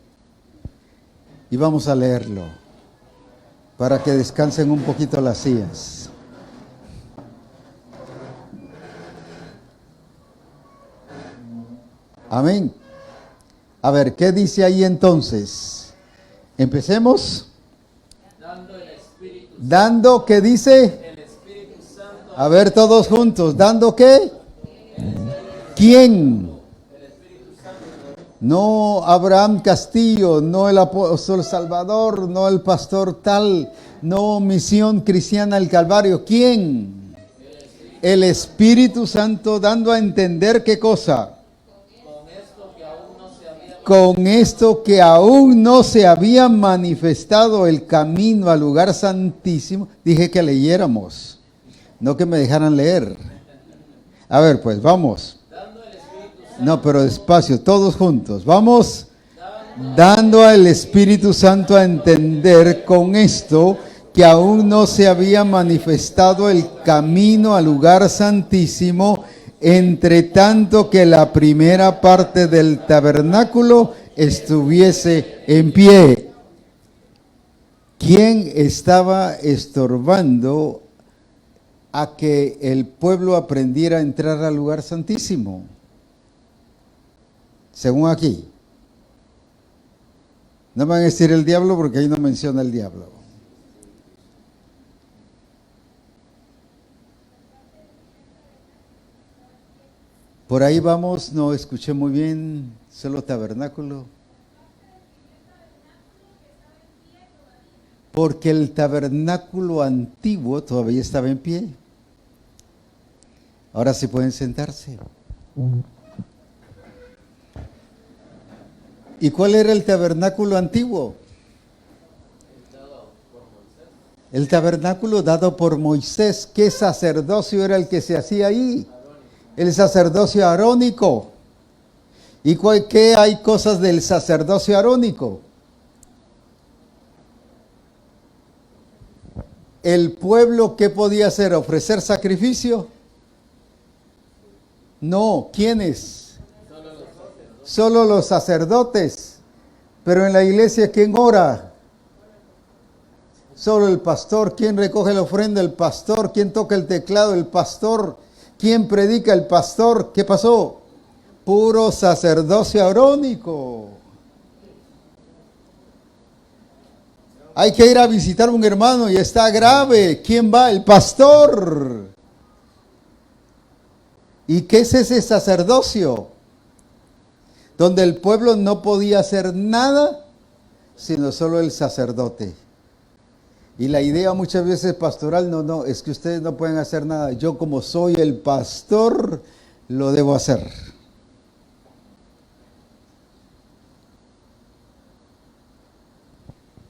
Speaker 2: y vamos a leerlo para que descansen un poquito las sillas. Amén. A ver, ¿qué dice ahí entonces? Empecemos. Dando, ¿qué dice? A ver, todos juntos. ¿Dando qué? ¿Quién? No Abraham Castillo, no el apóstol Salvador, no el pastor tal, no Misión Cristiana del Calvario. ¿Quién? El Espíritu Santo, dando a entender qué cosa. Con esto que aún no se había manifestado el camino al lugar santísimo. Dije que leyéramos, no que me dejaran leer. A ver, pues vamos. No, pero despacio, todos juntos. Vamos. Dando al Espíritu Santo a entender con esto que aún no se había manifestado el camino al lugar santísimo, entre tanto que la primera parte del tabernáculo estuviese en pie. ¿Quién estaba estorbando a que el pueblo aprendiera a entrar al lugar santísimo? Según aquí. No me van a decir el diablo porque ahí no menciona el diablo. Por ahí vamos, no escuché muy bien, solo tabernáculo. Porque el tabernáculo antiguo todavía estaba en pie. Ahora sí pueden sentarse. ¿Y cuál era el tabernáculo antiguo? El tabernáculo dado por Moisés. ¿Qué sacerdocio era el que se hacía ahí? El sacerdocio arónico. ¿Y qué hay cosas del sacerdocio arónico? ¿El pueblo qué podía hacer? ¿Ofrecer sacrificio? No. ¿Quiénes? Solo los sacerdotes. Pero en la iglesia, ¿quién ora? Solo el pastor. ¿Quién recoge la ofrenda? El pastor. ¿Quién toca el teclado? El pastor. ¿Quién predica? El pastor. ¿Qué pasó? Puro sacerdocio arónico. Hay que ir a visitar a un hermano y está grave. ¿Quién va? El pastor. ¿Y qué es ese sacerdocio? Donde el pueblo no podía hacer nada, sino solo el sacerdote. Y la idea muchas veces pastoral, no, es que ustedes no pueden hacer nada. Yo como soy el pastor, lo debo hacer.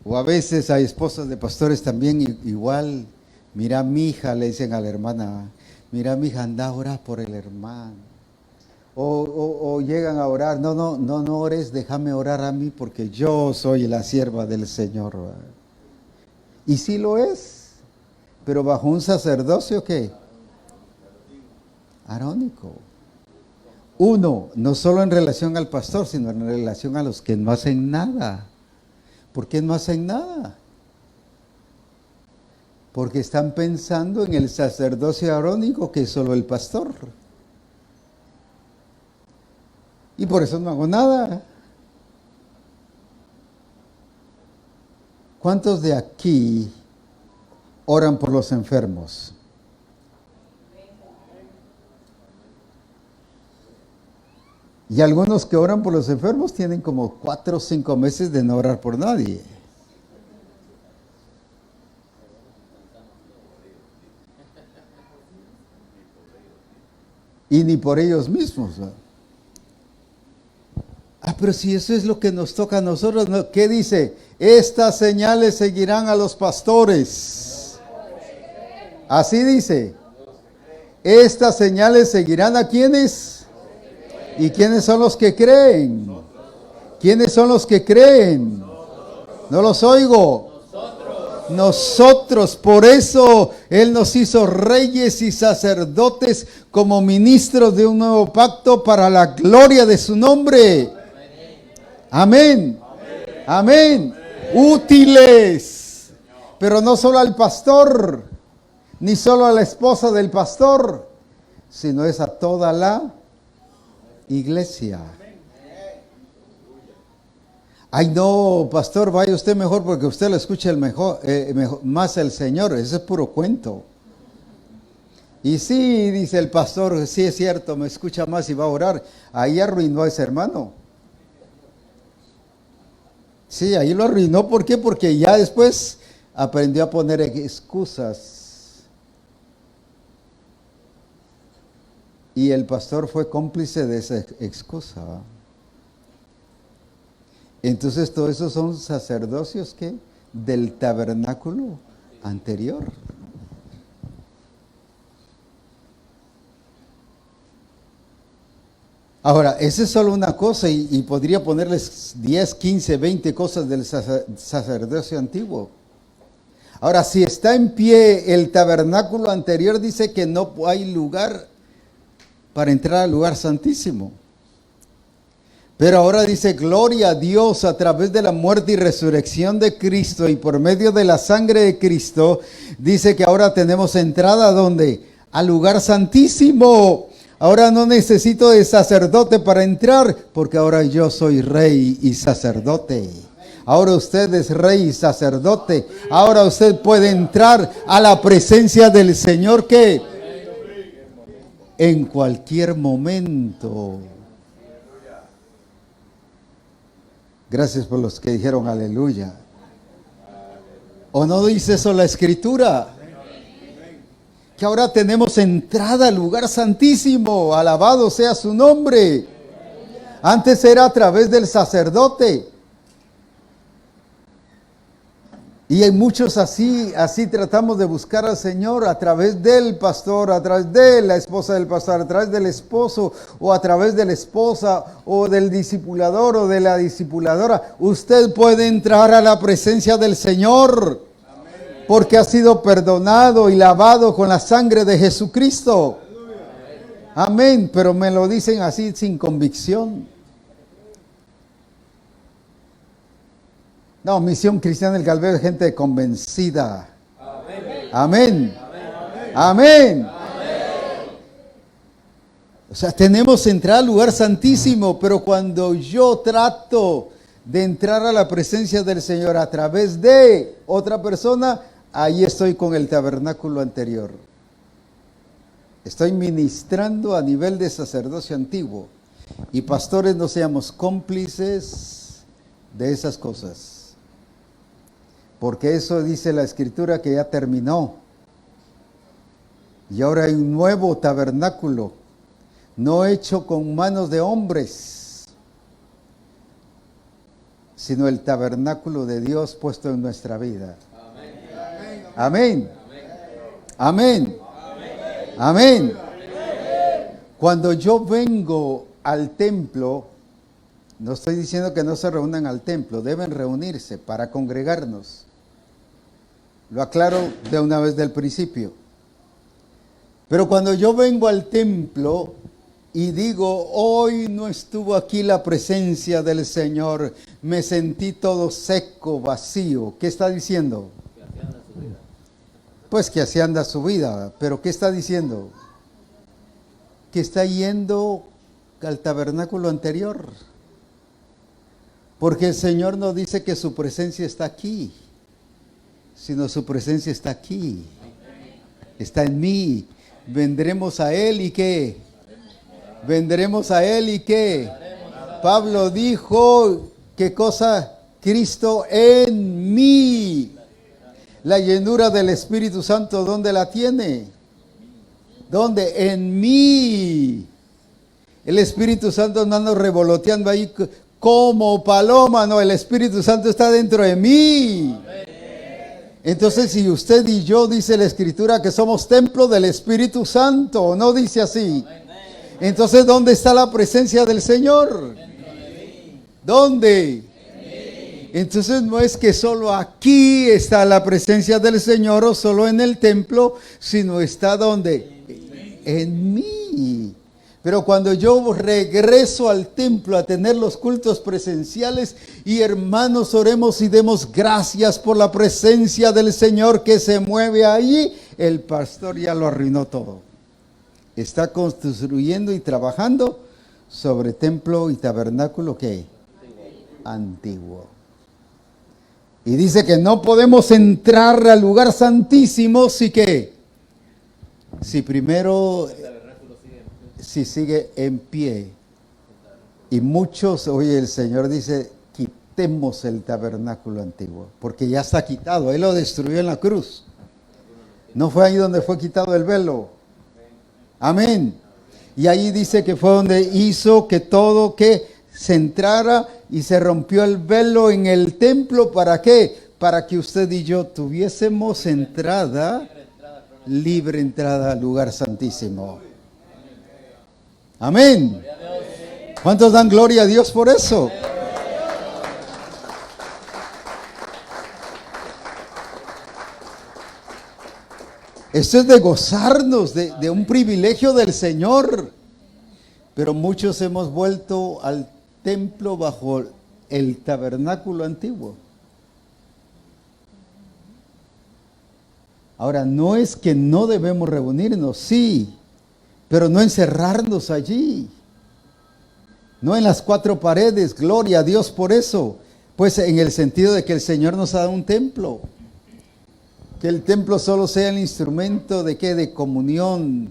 Speaker 2: O a veces hay esposas de pastores también igual. Mira, mi hija, le dicen a la hermana, mira, mi hija, anda a orar por el hermano. O llegan a orar, no ores, déjame orar a mí porque yo soy la sierva del Señor. Y sí lo es, pero bajo un sacerdocio ¿qué? Arónico. Uno, no solo en relación al pastor, sino en relación a los que no hacen nada. ¿Por qué no hacen nada? Porque están pensando en el sacerdocio arónico, que es solo el pastor. Y por eso no hago nada. ¿Cuántos de aquí oran por los enfermos? Y algunos que oran por los enfermos tienen como 4 o 5 meses de no orar por nadie. Y ni por ellos mismos, ¿no? Pero si eso es lo que nos toca a nosotros, ¿no? ¿Qué dice? Estas señales seguirán a los pastores. Así dice. Estas señales seguirán a quienes. ¿Y quiénes son los que creen? ¿Quiénes son los que creen? No los oigo. Nosotros, por eso Él nos hizo reyes y sacerdotes como ministros de un nuevo pacto para la gloria de su nombre. Amén. Amén. Útiles. Pero no solo al pastor, ni solo a la esposa del pastor, sino es a toda la iglesia. Ay, no, pastor, vaya usted mejor porque usted lo escucha más el Señor. Ese es puro cuento. Y sí, dice el pastor, sí es cierto, me escucha más y va a orar. Ahí arruinó a ese hermano. Sí, ahí lo arruinó. ¿Por qué? Porque ya después aprendió a poner excusas. Y el pastor fue cómplice de esa excusa. Entonces, todos esos son sacerdocios ¿qué? Del tabernáculo anterior. Ahora, esa es solo una cosa y podría ponerles 10, 15, 20 cosas del sacerdocio antiguo. Ahora, si está en pie el tabernáculo anterior, dice que no hay lugar para entrar al lugar santísimo. Pero ahora dice, gloria a Dios, a través de la muerte y resurrección de Cristo y por medio de la sangre de Cristo, dice que ahora tenemos entrada, ¿a dónde? Al lugar santísimo. Ahora no necesito de sacerdote para entrar, porque ahora yo soy rey y sacerdote. Ahora usted es rey y sacerdote. Ahora usted puede entrar a la presencia del Señor, ¿qué? En cualquier momento. Gracias por los que dijeron aleluya. ¿O no dice eso la Escritura? Que ahora tenemos entrada al lugar santísimo. Alabado sea su nombre. Antes era a través del sacerdote. Y hay muchos así tratamos de buscar al Señor a través del pastor, a través de la esposa del pastor, a través del esposo o a través de la esposa o del discipulador o de la discipuladora. Usted puede entrar a la presencia del Señor porque ha sido perdonado y lavado con la sangre de Jesucristo. Amén, pero me lo dicen así sin convicción. No, Misión Cristiana del Calvario es gente convencida. Amén. Amén. O sea, tenemos entrada al lugar santísimo, pero cuando yo trato de entrar a la presencia del Señor a través de otra persona, ahí estoy con el tabernáculo anterior. Estoy ministrando a nivel de sacerdocio antiguo. Y pastores, no seamos cómplices de esas cosas. Porque eso dice la Escritura que ya terminó. Y ahora hay un nuevo tabernáculo, no hecho con manos de hombres, sino el tabernáculo de Dios puesto en nuestra vida. Amén. Amén. Amén. Cuando yo vengo al templo, no estoy diciendo que no se reúnan al templo, deben reunirse para congregarnos. Lo aclaro de una vez del principio. Pero cuando yo vengo al templo y digo, hoy no estuvo aquí la presencia del Señor, me sentí todo seco, vacío. ¿Qué está diciendo? pues que así anda su vida. Pero ¿qué está diciendo? Que está yendo al tabernáculo anterior. Porque el Señor no dice que su presencia está aquí, sino su presencia está aquí. Está en mí. Vendremos a Él y ¿qué? Vendremos a Él y ¿qué? Pablo dijo, ¿qué cosa? Cristo en mí. La llenura del Espíritu Santo, ¿dónde la tiene? ¿Dónde? En mí. El Espíritu Santo no anda revoloteando ahí como paloma, no, el Espíritu Santo está dentro de mí. Entonces, si usted y yo, dice la Escritura, que somos templo del Espíritu Santo, ¿no dice así? Entonces, ¿dónde está la presencia del Señor? ¿Dónde? Entonces, no es que solo aquí está la presencia del Señor o solo en el templo, sino está ¿dónde? En mí. Pero cuando yo regreso al templo a tener los cultos presenciales, y hermanos, oremos y demos gracias por la presencia del Señor que se mueve allí, el pastor ya lo arruinó todo. Está construyendo y trabajando sobre templo y tabernáculo ¿qué? Antiguo. Y dice que no podemos entrar al lugar santísimo si ¿qué? Si primero si sigue en pie. Y muchos, oye, el Señor dice, quitemos el tabernáculo antiguo, porque ya está quitado, Él lo destruyó en la cruz. No fue ahí donde fue quitado el velo. Amén. Y ahí dice que fue donde hizo que todo que se entrara y se rompió el velo en el templo. ¿Para qué? Para que usted y yo tuviésemos entrada, libre entrada al lugar santísimo. Amén. ¿Cuántos dan gloria a Dios por eso? Esto es de gozarnos de un privilegio del Señor. Pero muchos hemos vuelto al templo bajo el tabernáculo antiguo. Ahora, no es que no debemos reunirnos, sí, pero no encerrarnos allí. No en las cuatro paredes, gloria a Dios por eso. Pues en el sentido de que el Señor nos ha dado un templo. Que el templo solo sea el instrumento de ¿qué? De comunión,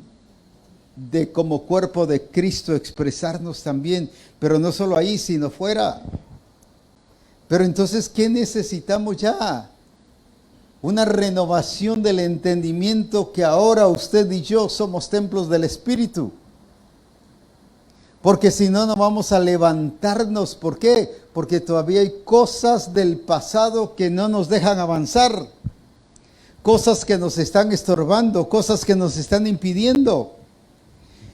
Speaker 2: de como cuerpo de Cristo expresarnos también, pero no solo ahí, sino fuera. Pero entonces, ¿qué necesitamos ya? Una renovación del entendimiento que ahora usted y yo somos templos del Espíritu. Porque si no, no vamos a levantarnos. ¿Por qué? Porque todavía hay cosas del pasado que no nos dejan avanzar. Cosas que nos están estorbando, cosas que nos están impidiendo.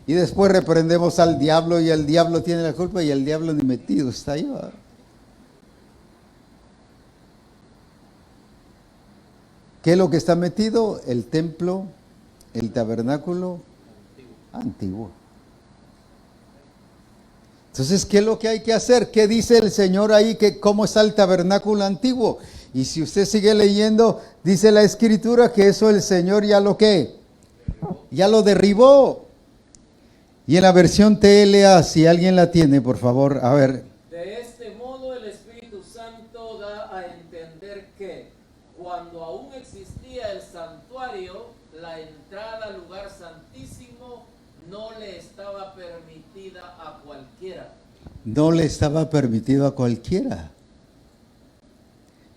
Speaker 2: Y después reprendemos al diablo y el diablo tiene la culpa y el diablo ni metido está ahí, ¿verdad? ¿Qué es lo que está metido? El templo, el tabernáculo antiguo. Entonces, ¿qué es lo que hay que hacer? ¿Qué dice el Señor ahí? Que ¿cómo está el tabernáculo antiguo? Y si usted sigue leyendo, dice la Escritura que eso el Señor ya lo ¿qué? Ya lo derribó. Y en la versión TLA, si alguien la tiene, por favor, a ver.
Speaker 3: De este modo el Espíritu Santo da a entender que cuando aún existía el santuario, la entrada al lugar santísimo no le estaba permitida a cualquiera.
Speaker 2: No le estaba permitido a cualquiera.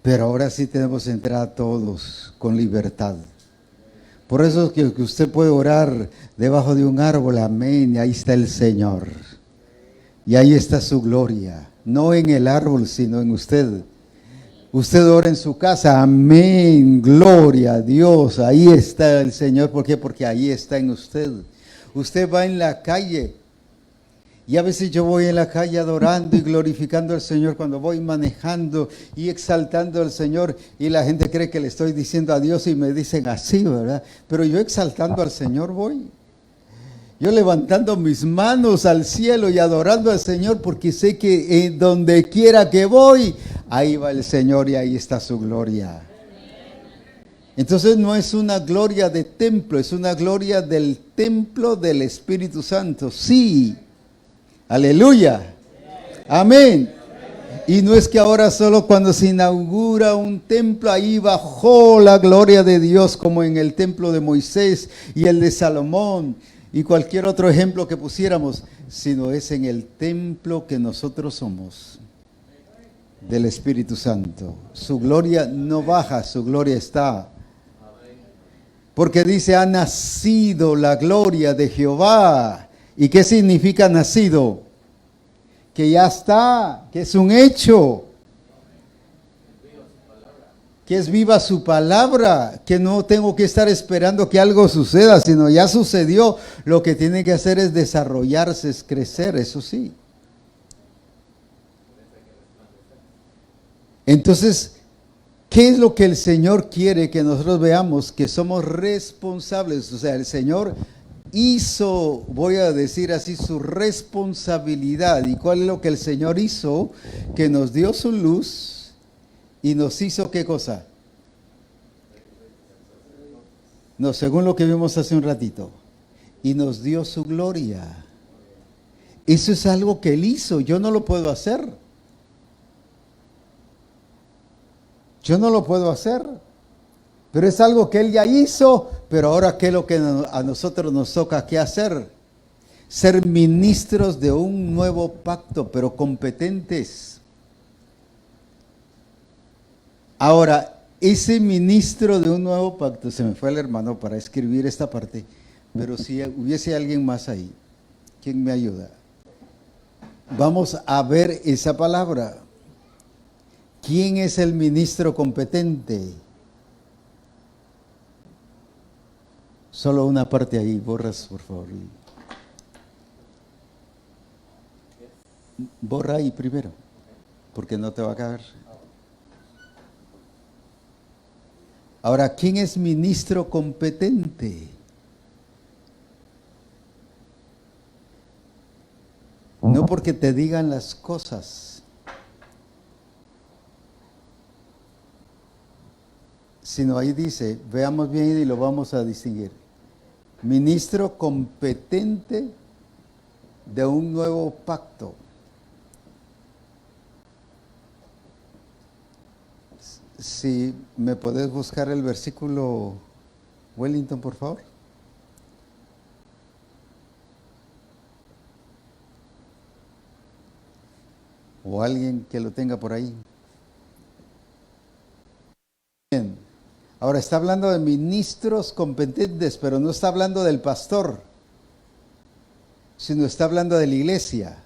Speaker 2: Pero ahora sí tenemos entrada todos con libertad. Por eso es que usted puede orar debajo de un árbol, amén, y ahí está el Señor. Y ahí está su gloria, no en el árbol, sino en usted. Usted ora en su casa, amén, gloria a Dios, ahí está el Señor. ¿Por qué? Porque ahí está en usted. Usted va en la calle, y a veces yo voy en la calle adorando y glorificando al Señor cuando voy manejando y exaltando al Señor, y la gente cree que le estoy diciendo a Dios y me dicen así, ¿verdad? Pero yo exaltando al Señor voy. Yo levantando mis manos al cielo y adorando al Señor, porque sé que donde quiera que voy, ahí va el Señor y ahí está su gloria. Entonces no es una gloria de templo, es una gloria del templo del Espíritu Santo. Sí. Aleluya. Amén. Y no es que ahora solo cuando se inaugura un templo, ahí bajó la gloria de Dios como en el templo de Moisés y el de Salomón y cualquier otro ejemplo que pusiéramos, sino es en el templo que nosotros somos del Espíritu Santo. Su gloria no baja, su gloria está. Porque dice, ha nacido la gloria de Jehová. ¿Y qué significa nacido? Que ya está, que es un hecho, que es viva su palabra, que no tengo que estar esperando que algo suceda, sino ya sucedió. Lo que tiene que hacer es desarrollarse, es crecer, eso sí. Entonces, ¿qué es lo que el Señor quiere que nosotros veamos? Que somos responsables, o sea, el Señor hizo, voy a decir así, su responsabilidad. ¿Y cuál es lo que el Señor hizo? Que nos dio su luz y nos hizo ¿qué cosa? No, según lo que vimos hace un ratito. Y nos dio su gloria. Eso es algo que Él hizo, yo no lo puedo hacer. Yo no lo puedo hacer. Pero es algo que Él ya hizo, pero ahora ¿qué es lo que a nosotros nos toca qué hacer? Ser ministros de un nuevo pacto, pero competentes. Ahora, ese ministro de un nuevo pacto, se me fue el hermano para escribir esta parte, pero si hubiese alguien más ahí, ¿quién me ayuda? Vamos a ver esa palabra. ¿Quién es el ministro competente? Solo una parte ahí, borras por favor. Borra ahí primero, porque no te va a caer. Ahora, ¿quién es ministro competente? No porque te digan las cosas, sino ahí dice, veamos bien y lo vamos a distinguir. Ministro competente de un nuevo pacto. Si me podés buscar el versículo, Wellington, por favor. O alguien que lo tenga por ahí. Bien. Ahora está hablando de ministros competentes, pero no está hablando del pastor, sino está hablando de la iglesia.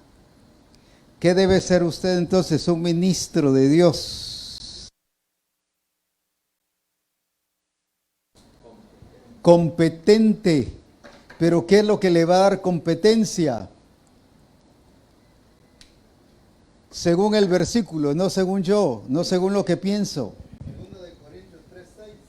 Speaker 2: ¿Qué debe ser usted entonces? Un ministro de Dios. Competente. ¿Pero qué es lo que le va a dar competencia? Según el versículo, no según yo, no según lo que pienso.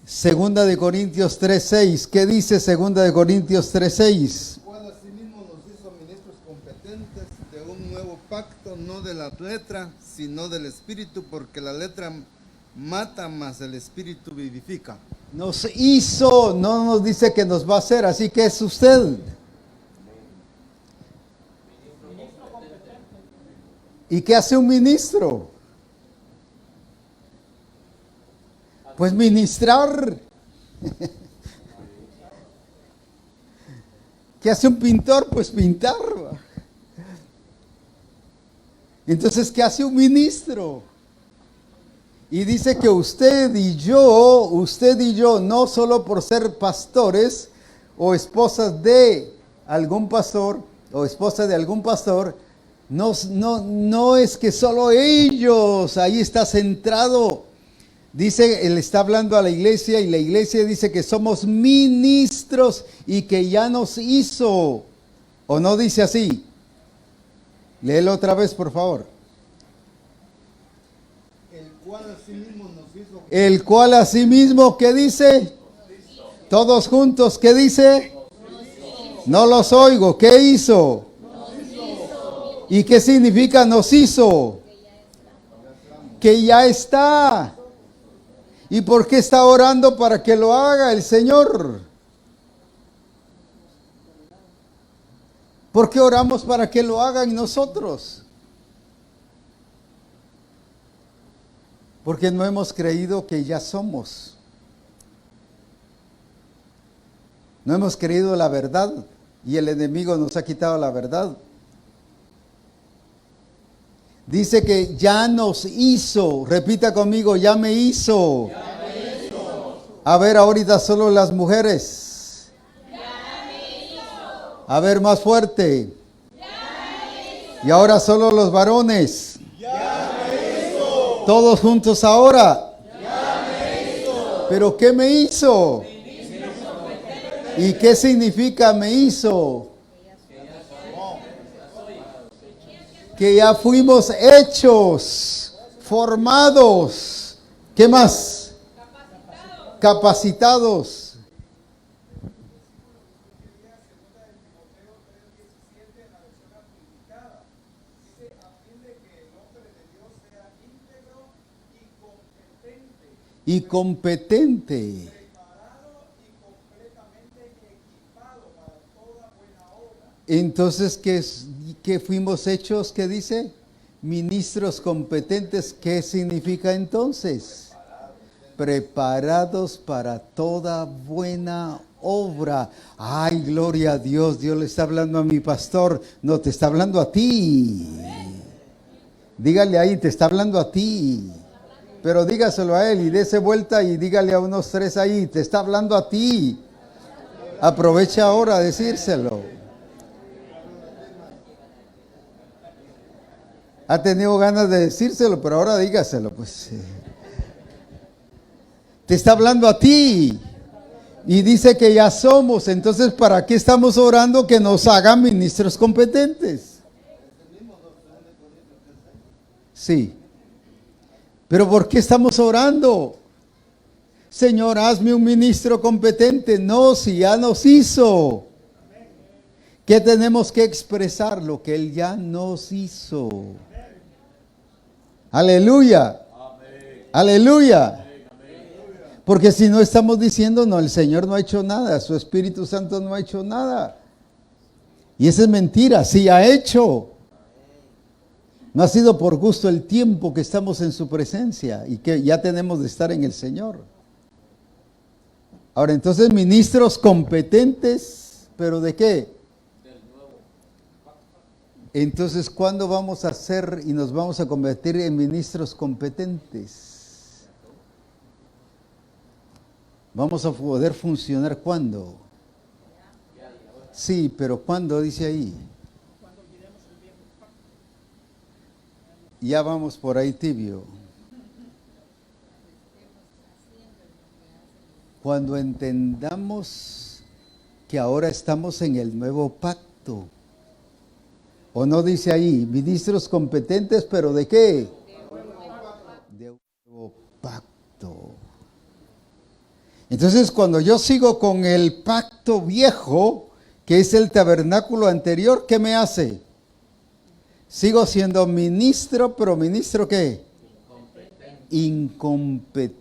Speaker 2: Segunda de Corintios 3:6. ¿Qué dice Segunda de Corintios 3:6?
Speaker 4: Cual asimismo nos hizo ministros competentes de un nuevo pacto, no de la letra, sino del espíritu, porque la letra mata, mas el espíritu vivifica.
Speaker 2: Nos hizo, no nos dice que nos va a hacer, así que es usted. ¿Y qué hace un ministro? Pues ministrar. ¿Qué hace un pintor? Pues pintar. Entonces, ¿qué hace un ministro? Y dice que usted y yo, no solo por ser pastores o esposas de algún pastor o esposa de algún pastor, no es que solo ellos, ahí está centrado. Dice, él está hablando a la iglesia y la iglesia dice que somos ministros y que ya nos hizo. ¿O no dice así? Léelo otra vez, por favor.
Speaker 4: El cual asimismo nos hizo.
Speaker 2: El cual asimismo, ¿qué dice? Todos juntos, ¿qué dice? No los oigo. ¿Qué hizo? ¿Y qué significa nos hizo? Que ya está. ¿Y por qué está orando para que lo haga el Señor? ¿Por qué oramos para que lo hagan nosotros? Porque no hemos creído que ya somos. No hemos creído la verdad y el enemigo nos ha quitado la verdad. Dice que ya nos hizo. Repita conmigo, ya me hizo.
Speaker 3: Ya me hizo.
Speaker 2: A ver, ahorita solo las mujeres.
Speaker 5: Ya me hizo.
Speaker 2: A ver, más fuerte.
Speaker 5: Ya me hizo.
Speaker 2: Y ahora solo los varones.
Speaker 5: Ya me hizo.
Speaker 2: Todos juntos ahora.
Speaker 5: Ya me hizo.
Speaker 2: ¿Pero qué me hizo? ¿Y qué significa me hizo? Que ya fuimos hechos, formados. ¿Qué más? Capacitados. Y competente. Entonces, ¿qué fuimos hechos? ¿Qué dice? Ministros competentes. ¿Qué significa entonces? Preparados para toda buena obra. Ay, gloria a Dios. Dios le está hablando a mi pastor. No, te está hablando a ti. Dígale ahí, te está hablando a ti. Pero dígaselo a él y dése vuelta y dígale a unos 3 ahí, te está hablando a ti. Aprovecha ahora a decírselo. Ha tenido ganas de decírselo, pero ahora dígaselo, pues. Te está hablando a ti. Y dice que ya somos. Entonces, ¿para qué estamos orando? Que nos hagan ministros competentes. Sí. Pero ¿por qué estamos orando? Señor, hazme un ministro competente. No, si ya nos hizo. ¿Qué tenemos que expresar? Lo que Él ya nos hizo. Aleluya. Aleluya. Porque si no estamos diciendo, no, el Señor no ha hecho nada, su Espíritu Santo no ha hecho nada. Y esa es mentira, sí ha hecho. No ha sido por gusto el tiempo que estamos en su presencia y que ya tenemos de estar en el Señor. Ahora, entonces, ministros competentes, ¿pero de qué? Entonces, ¿cuándo vamos a ser y nos vamos a convertir en ministros competentes? ¿Vamos a poder funcionar cuándo? Sí, pero ¿cuándo dice ahí? Ya vamos por ahí tibio. Cuando entendamos que ahora estamos en el nuevo pacto. ¿O no dice ahí? Ministros competentes, ¿pero de qué? De un nuevo pacto. Entonces, cuando yo sigo con el pacto viejo, que es el tabernáculo anterior, ¿qué me hace? Sigo siendo ministro, pero ¿ministro qué? Incompetente.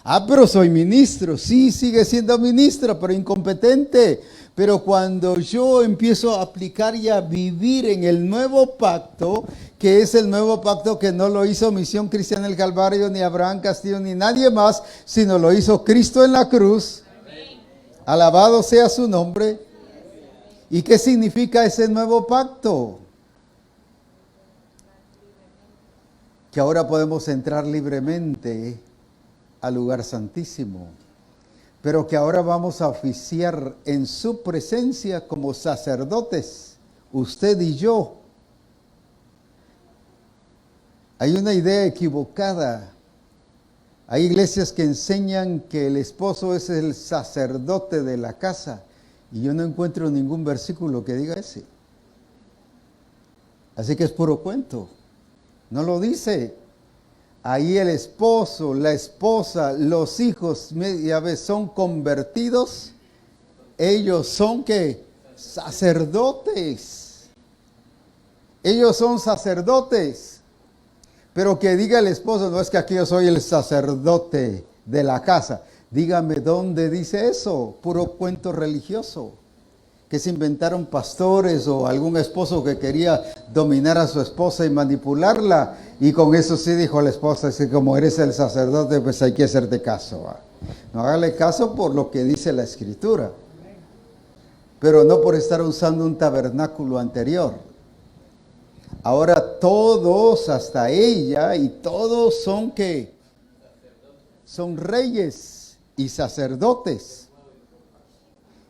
Speaker 2: Ah, pero soy ministro. Sí, sigue siendo ministro, pero incompetente. Pero cuando yo empiezo a aplicar y a vivir en el nuevo pacto, que es el nuevo pacto que no lo hizo Misión Cristiana del Calvario, ni Abraham Castillo, ni nadie más, sino lo hizo Cristo en la cruz. Alabado sea su nombre. ¿Y qué significa ese nuevo pacto? Que ahora podemos entrar libremente al lugar santísimo, pero que ahora vamos a oficiar en su presencia como sacerdotes, usted y yo. Hay una idea equivocada. Hay iglesias que enseñan que el esposo es el sacerdote de la casa. Y yo no encuentro ningún versículo que diga ese. Así que es puro cuento. No lo dice. Ahí el esposo, la esposa, los hijos, ya ves, son convertidos. Ellos son ¿qué? Sacerdotes. Ellos son sacerdotes. Pero que diga el esposo, no es que aquí yo soy el sacerdote de la casa. Dígame dónde dice eso, puro cuento religioso. Que se inventaron pastores o algún esposo que quería dominar a su esposa y manipularla. Y con eso sí dijo la esposa, es que como eres el sacerdote, pues hay que hacerte caso. ¿Va? No hágale caso por lo que dice la Escritura. Pero no por estar usando un tabernáculo anterior. Ahora todos, hasta ella, y todos son ¿qué? Son reyes y sacerdotes.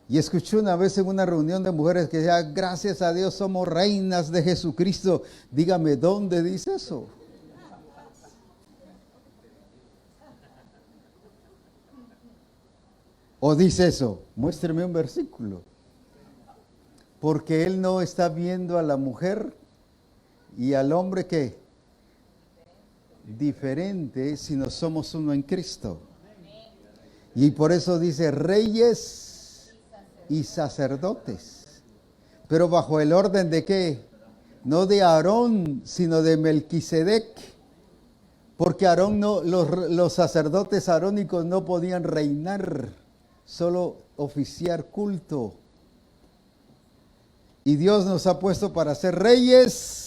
Speaker 2: Y escuché una vez en una reunión de mujeres que decía, gracias a Dios somos reinas de Jesucristo. Dígame, ¿dónde dice eso? ¿O dice eso? Muéstreme un versículo. Porque Él no está viendo a la mujer y al hombre que diferente, sino somos uno en Cristo. Y por eso dice reyes y sacerdotes. Pero bajo el orden de ¿qué? No de Aarón, sino de Melquisedec. Porque Aarón no, los sacerdotes arónicos no podían reinar, solo oficiar culto. Y Dios nos ha puesto para ser reyes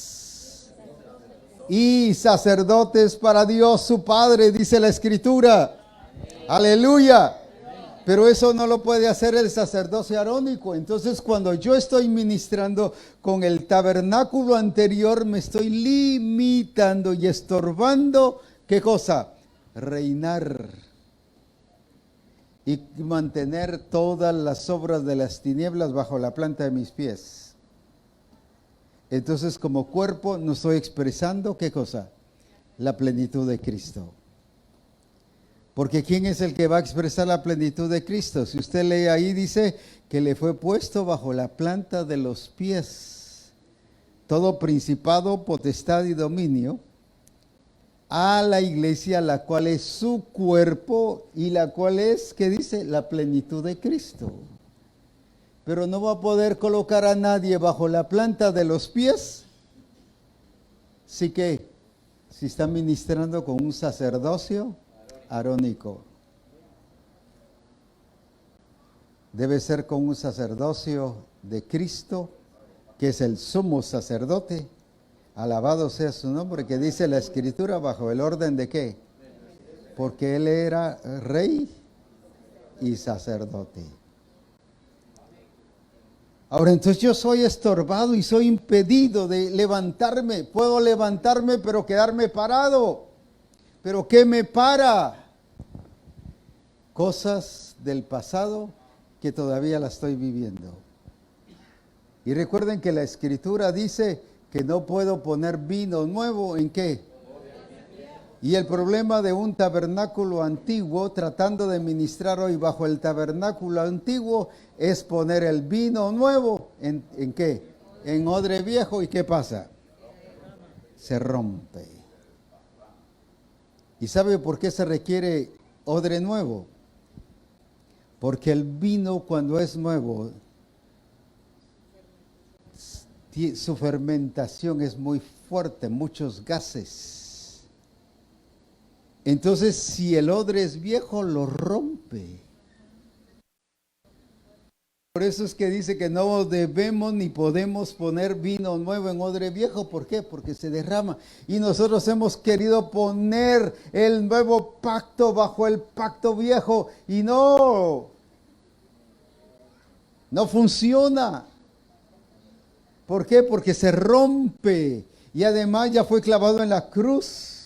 Speaker 2: y sacerdotes para Dios su Padre, dice la Escritura. Aleluya. Pero eso no lo puede hacer el sacerdocio arónico. Entonces, cuando yo estoy ministrando con el tabernáculo anterior, me estoy limitando y estorbando, ¿qué cosa? Reinar y mantener todas las obras de las tinieblas bajo la planta de mis pies. Entonces, como cuerpo, no estoy expresando, ¿qué cosa? La plenitud de Cristo. Porque ¿quién es el que va a expresar la plenitud de Cristo? Si usted lee ahí, dice que le fue puesto bajo la planta de los pies todo principado, potestad y dominio a la iglesia, la cual es su cuerpo y la cual es, ¿qué dice? La plenitud de Cristo. Pero no va a poder colocar a nadie bajo la planta de los pies. Sí que, si está ministrando con un sacerdocio arónico, debe ser con un sacerdocio de Cristo, que es el sumo sacerdote. Alabado sea su nombre, que dice la Escritura, bajo el orden de ¿qué? Porque él era rey y sacerdote. Ahora, entonces yo soy estorbado y soy impedido de levantarme. Puedo levantarme, pero quedarme parado. ¿Pero qué me para? Cosas del pasado que todavía las estoy viviendo. Y recuerden que la Escritura dice que no puedo poner vino nuevo ¿en qué? Y el problema de un tabernáculo antiguo, tratando de ministrar hoy bajo el tabernáculo antiguo, es poner el vino nuevo ¿en qué? En odre viejo. ¿Y qué pasa? Se rompe. ¿Y sabe por qué se requiere odre nuevo? Porque el vino, cuando es nuevo, su fermentación es muy fuerte, muchos gases. Entonces, si el odre es viejo, lo rompe. Por eso es que dice que no debemos ni podemos poner vino nuevo en odre viejo. ¿Por qué? Porque se derrama. Y nosotros hemos querido poner el nuevo pacto bajo el pacto viejo. Y no funciona. ¿Por qué? Porque se rompe. Y además ya fue clavado en la cruz.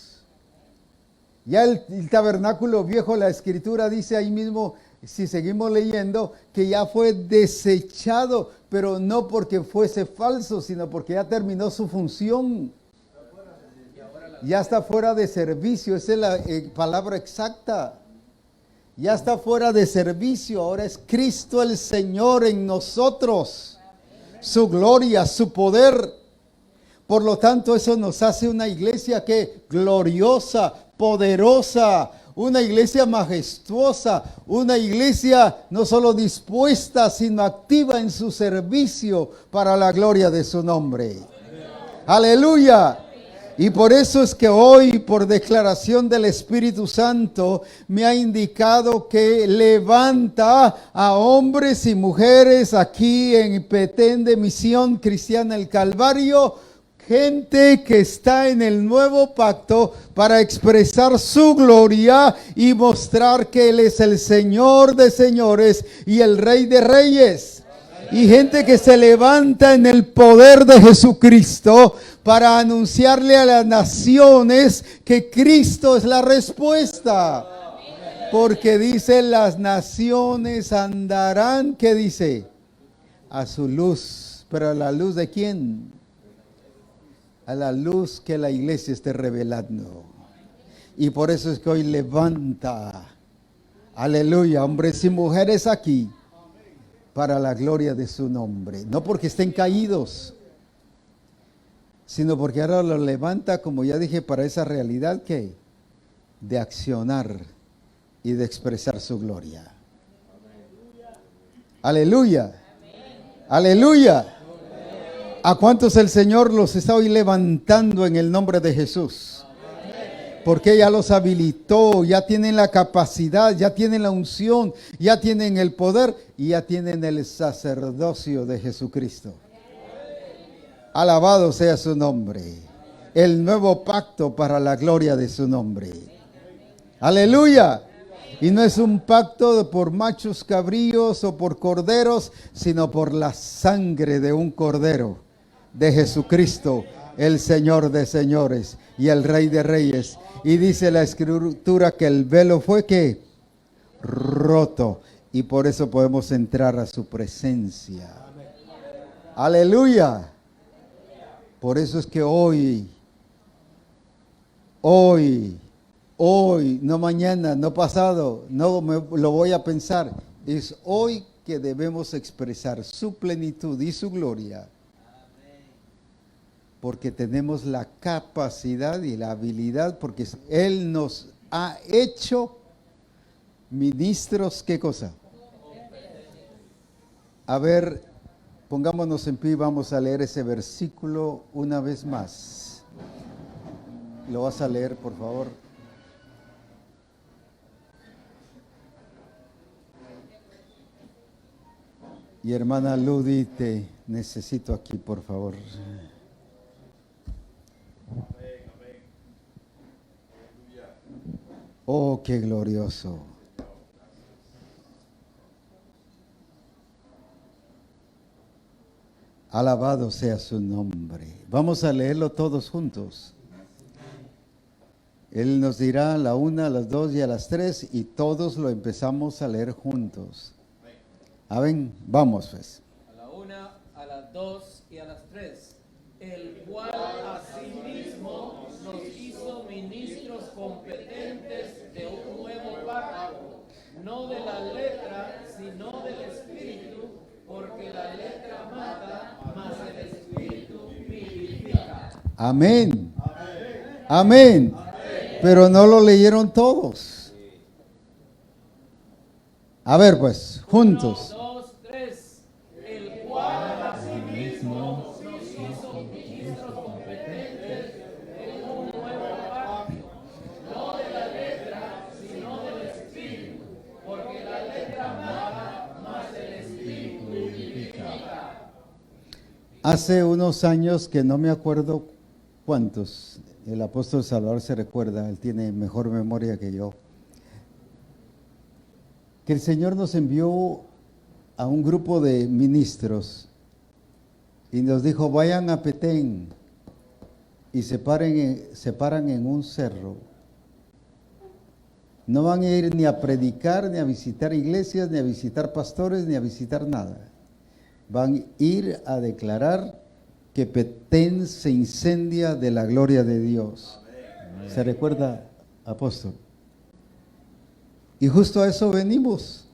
Speaker 2: Ya el tabernáculo viejo, la Escritura dice ahí mismo, si seguimos leyendo, que ya fue desechado, pero no porque fuese falso, sino porque ya terminó su función. Ya está fuera de servicio, esa es la palabra exacta. Ya está fuera de servicio, ahora es Cristo el Señor en nosotros. Su gloria, su poder. Por lo tanto, eso nos hace una iglesia que gloriosa, poderosa, una iglesia majestuosa, una iglesia no solo dispuesta, sino activa en su servicio para la gloria de su nombre. Aleluya. Y por eso es que hoy, por declaración del Espíritu Santo, me ha indicado que levanta a hombres y mujeres aquí en Petén de Misión Cristiana El Calvario, gente que está en el nuevo pacto para expresar su gloria y mostrar que Él es el Señor de señores y el Rey de reyes. Y gente que se levanta en el poder de Jesucristo para anunciarle a las naciones que Cristo es la respuesta. Porque dice, las naciones andarán, ¿qué dice? A su luz. ¿Pero a la luz de quién? A la luz que la iglesia esté revelando. Y por eso es que hoy levanta, aleluya, hombres y mujeres aquí, para la gloria de su nombre. No porque estén caídos, sino porque ahora los levanta, como ya dije, para esa realidad que de accionar y de expresar su gloria. Aleluya. Aleluya. ¿A cuántos el Señor los está hoy levantando en el nombre de Jesús? Porque ya los habilitó, ya tienen la capacidad, ya tienen la unción, ya tienen el poder y ya tienen el sacerdocio de Jesucristo. Alabado sea su nombre. El nuevo pacto para la gloria de su nombre. Aleluya. Y no es un pacto por machos cabríos o por corderos, sino por la sangre de un cordero, de Jesucristo, el Señor de señores y el Rey de reyes. Y dice la Escritura que el velo fue que roto, y por eso podemos entrar a su presencia. Aleluya. Por eso es que hoy, no mañana, no pasado, no me lo voy a pensar, es hoy que debemos expresar su plenitud y su gloria. Porque tenemos la capacidad y la habilidad, porque Él nos ha hecho ministros, ¿qué cosa? A ver, pongámonos en pie y vamos a leer ese versículo una vez más. ¿Lo vas a leer, por favor? Y hermana Ludi, te necesito aquí, por favor. Oh, qué glorioso. Alabado sea su nombre. Vamos a leerlo todos juntos. Él nos dirá a la 1, a las 2 y a las 3 y todos lo empezamos a leer juntos. Amén. Vamos pues.
Speaker 3: A la 1, a las 2 y a las 3. El cual asimismo nos hizo ministros competentes de un nuevo pacto, no de la letra, sino del Espíritu, porque la letra mata, mas el Espíritu vivifica.
Speaker 2: Amén. Amén. Pero no lo leyeron todos. A ver pues, juntos.
Speaker 3: 1, 2, 3. El cual asimismo nos hizo ministros competentes de un nuevo pacto, no de la letra, sino del Espíritu, porque la letra mata, mas el Espíritu vivifica.
Speaker 2: Hace unos años que no me acuerdo cuántos, el apóstol Salvador se recuerda, él tiene mejor memoria que yo, que el Señor nos envió a un grupo de ministros y nos dijo, vayan a Petén y se paran en un cerro. No van a ir ni a predicar, ni a visitar iglesias, ni a visitar pastores, ni a visitar nada. Van a ir a declarar que Petén se incendia de la gloria de Dios. Amén. ¿Se recuerda, apóstol? Y justo a eso venimos.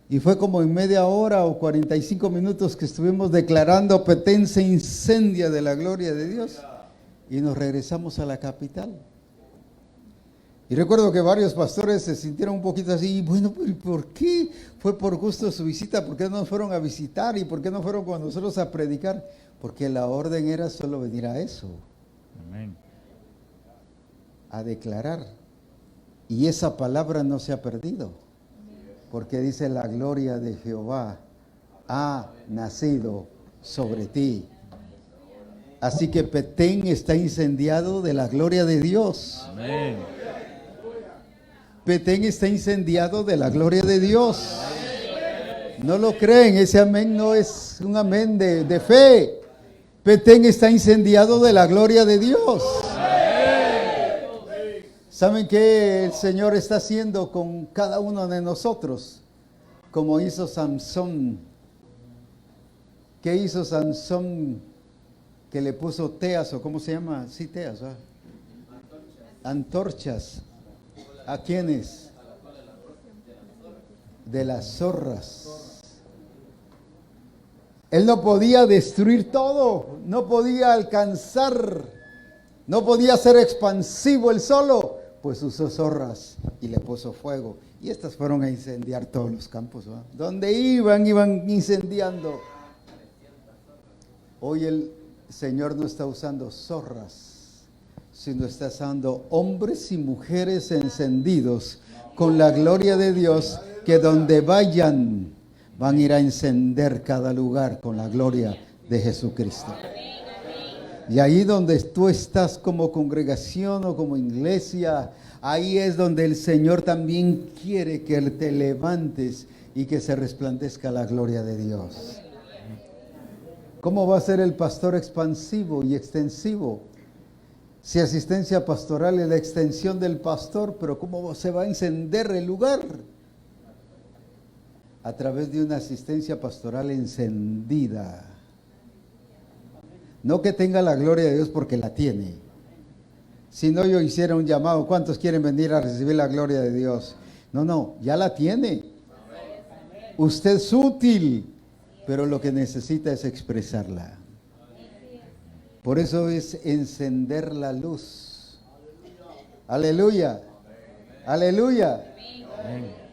Speaker 2: Y fue como en media hora o 45 minutos que estuvimos declarando Petén se incendia de la gloria de Dios. Y nos regresamos a la capital. Y recuerdo que varios pastores se sintieron un poquito así, bueno, ¿por qué fue por gusto su visita? ¿Por qué no fueron a visitar? ¿Y por qué no fueron con nosotros a predicar? Porque la orden era solo venir a eso. a declarar. Y esa palabra no se ha perdido, porque dice: la gloria de Jehová ha nacido sobre ti. Así que Petén está incendiado de la gloria de Dios.
Speaker 6: Amén.
Speaker 2: Petén está incendiado de la gloria de Dios. No lo creen, ese amén no es un amén de fe. Petén está incendiado de la gloria de Dios. ¿Saben qué el Señor está haciendo con cada uno de nosotros? Como hizo Sansón. ¿Qué hizo Sansón? Que le puso teas, o ¿cómo se llama? Sí, teas, ¿verdad? Antorchas. ¿A quiénes? De las zorras. Él no podía destruir todo, no podía alcanzar, no podía ser expansivo él solo, pues usó zorras y le puso fuego. Y estas fueron a incendiar todos los campos, ¿verdad? Donde iban incendiando. Hoy el Señor no está usando zorras, sino está usando hombres y mujeres encendidos con la gloria de Dios, que donde vayan van a ir a encender cada lugar con la gloria de Jesucristo. Y ahí donde tú estás como congregación o como iglesia, ahí es donde el Señor también quiere que te levantes y que se resplandezca la gloria de Dios. ¿Cómo va a ser el pastor expansivo y extensivo? Si asistencia pastoral es la extensión del pastor, pero ¿cómo se va a encender el lugar? A través de una asistencia pastoral encendida. No que tenga la gloria de Dios, porque la tiene. Si no, yo hiciera un llamado: ¿cuántos quieren venir a recibir la gloria de Dios? No, ya la tiene. Usted es útil, pero lo que necesita es expresarla. Por eso es encender la luz. Aleluya. Aleluya.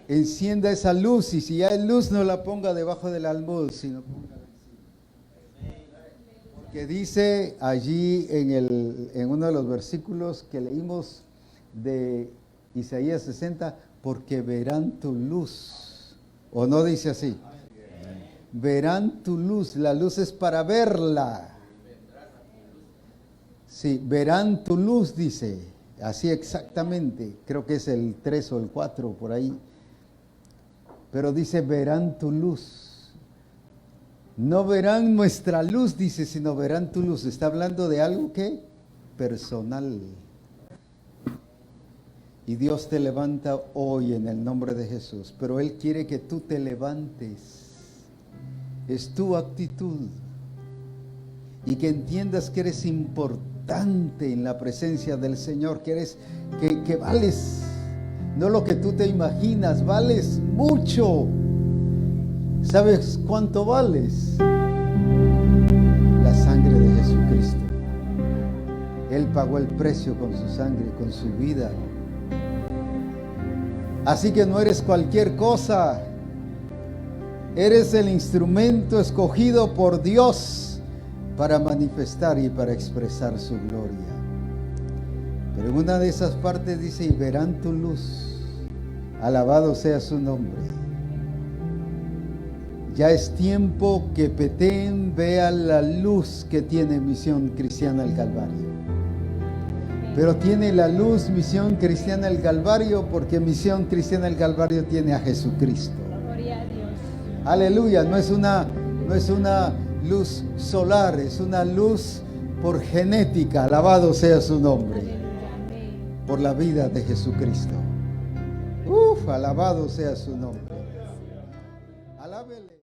Speaker 2: Encienda esa luz, y si ya hay luz, no la ponga debajo del almud, sino que dice allí en uno de los versículos que leímos de Isaías 60, porque verán tu luz. ¿O no dice así? Verán tu luz. La luz es para verla. Sí, verán tu luz, dice. Así exactamente. Creo que es el 3 o el 4 por ahí. Pero dice: verán tu luz. No verán nuestra luz, dice, sino verán tu luz. Está hablando de algo que personal. Y Dios te levanta hoy en el nombre de Jesús. Pero Él quiere que tú te levantes. Es tu actitud. Y que entiendas que eres importante en la presencia del Señor. Que eres, que vales. No lo que tú te imaginas, vales mucho. ¿Sabes cuánto vales? La sangre de Jesucristo. Él pagó el precio con su sangre, con su vida. Así que no eres cualquier cosa. Eres el instrumento escogido por Dios para manifestar y para expresar su gloria. Pero en una de esas partes dice: y verán tu luz. Alabado sea su nombre. Ya es tiempo que Petén vea la luz que tiene Misión Cristiana El Calvario. Pero tiene la luz Misión Cristiana El Calvario porque Misión Cristiana El Calvario tiene a Jesucristo.
Speaker 5: Gloria a Dios.
Speaker 2: Aleluya. No es una luz solar, es una luz por genética. Alabado sea su nombre. Por la vida de Jesucristo. Alabado sea su nombre. Alábele.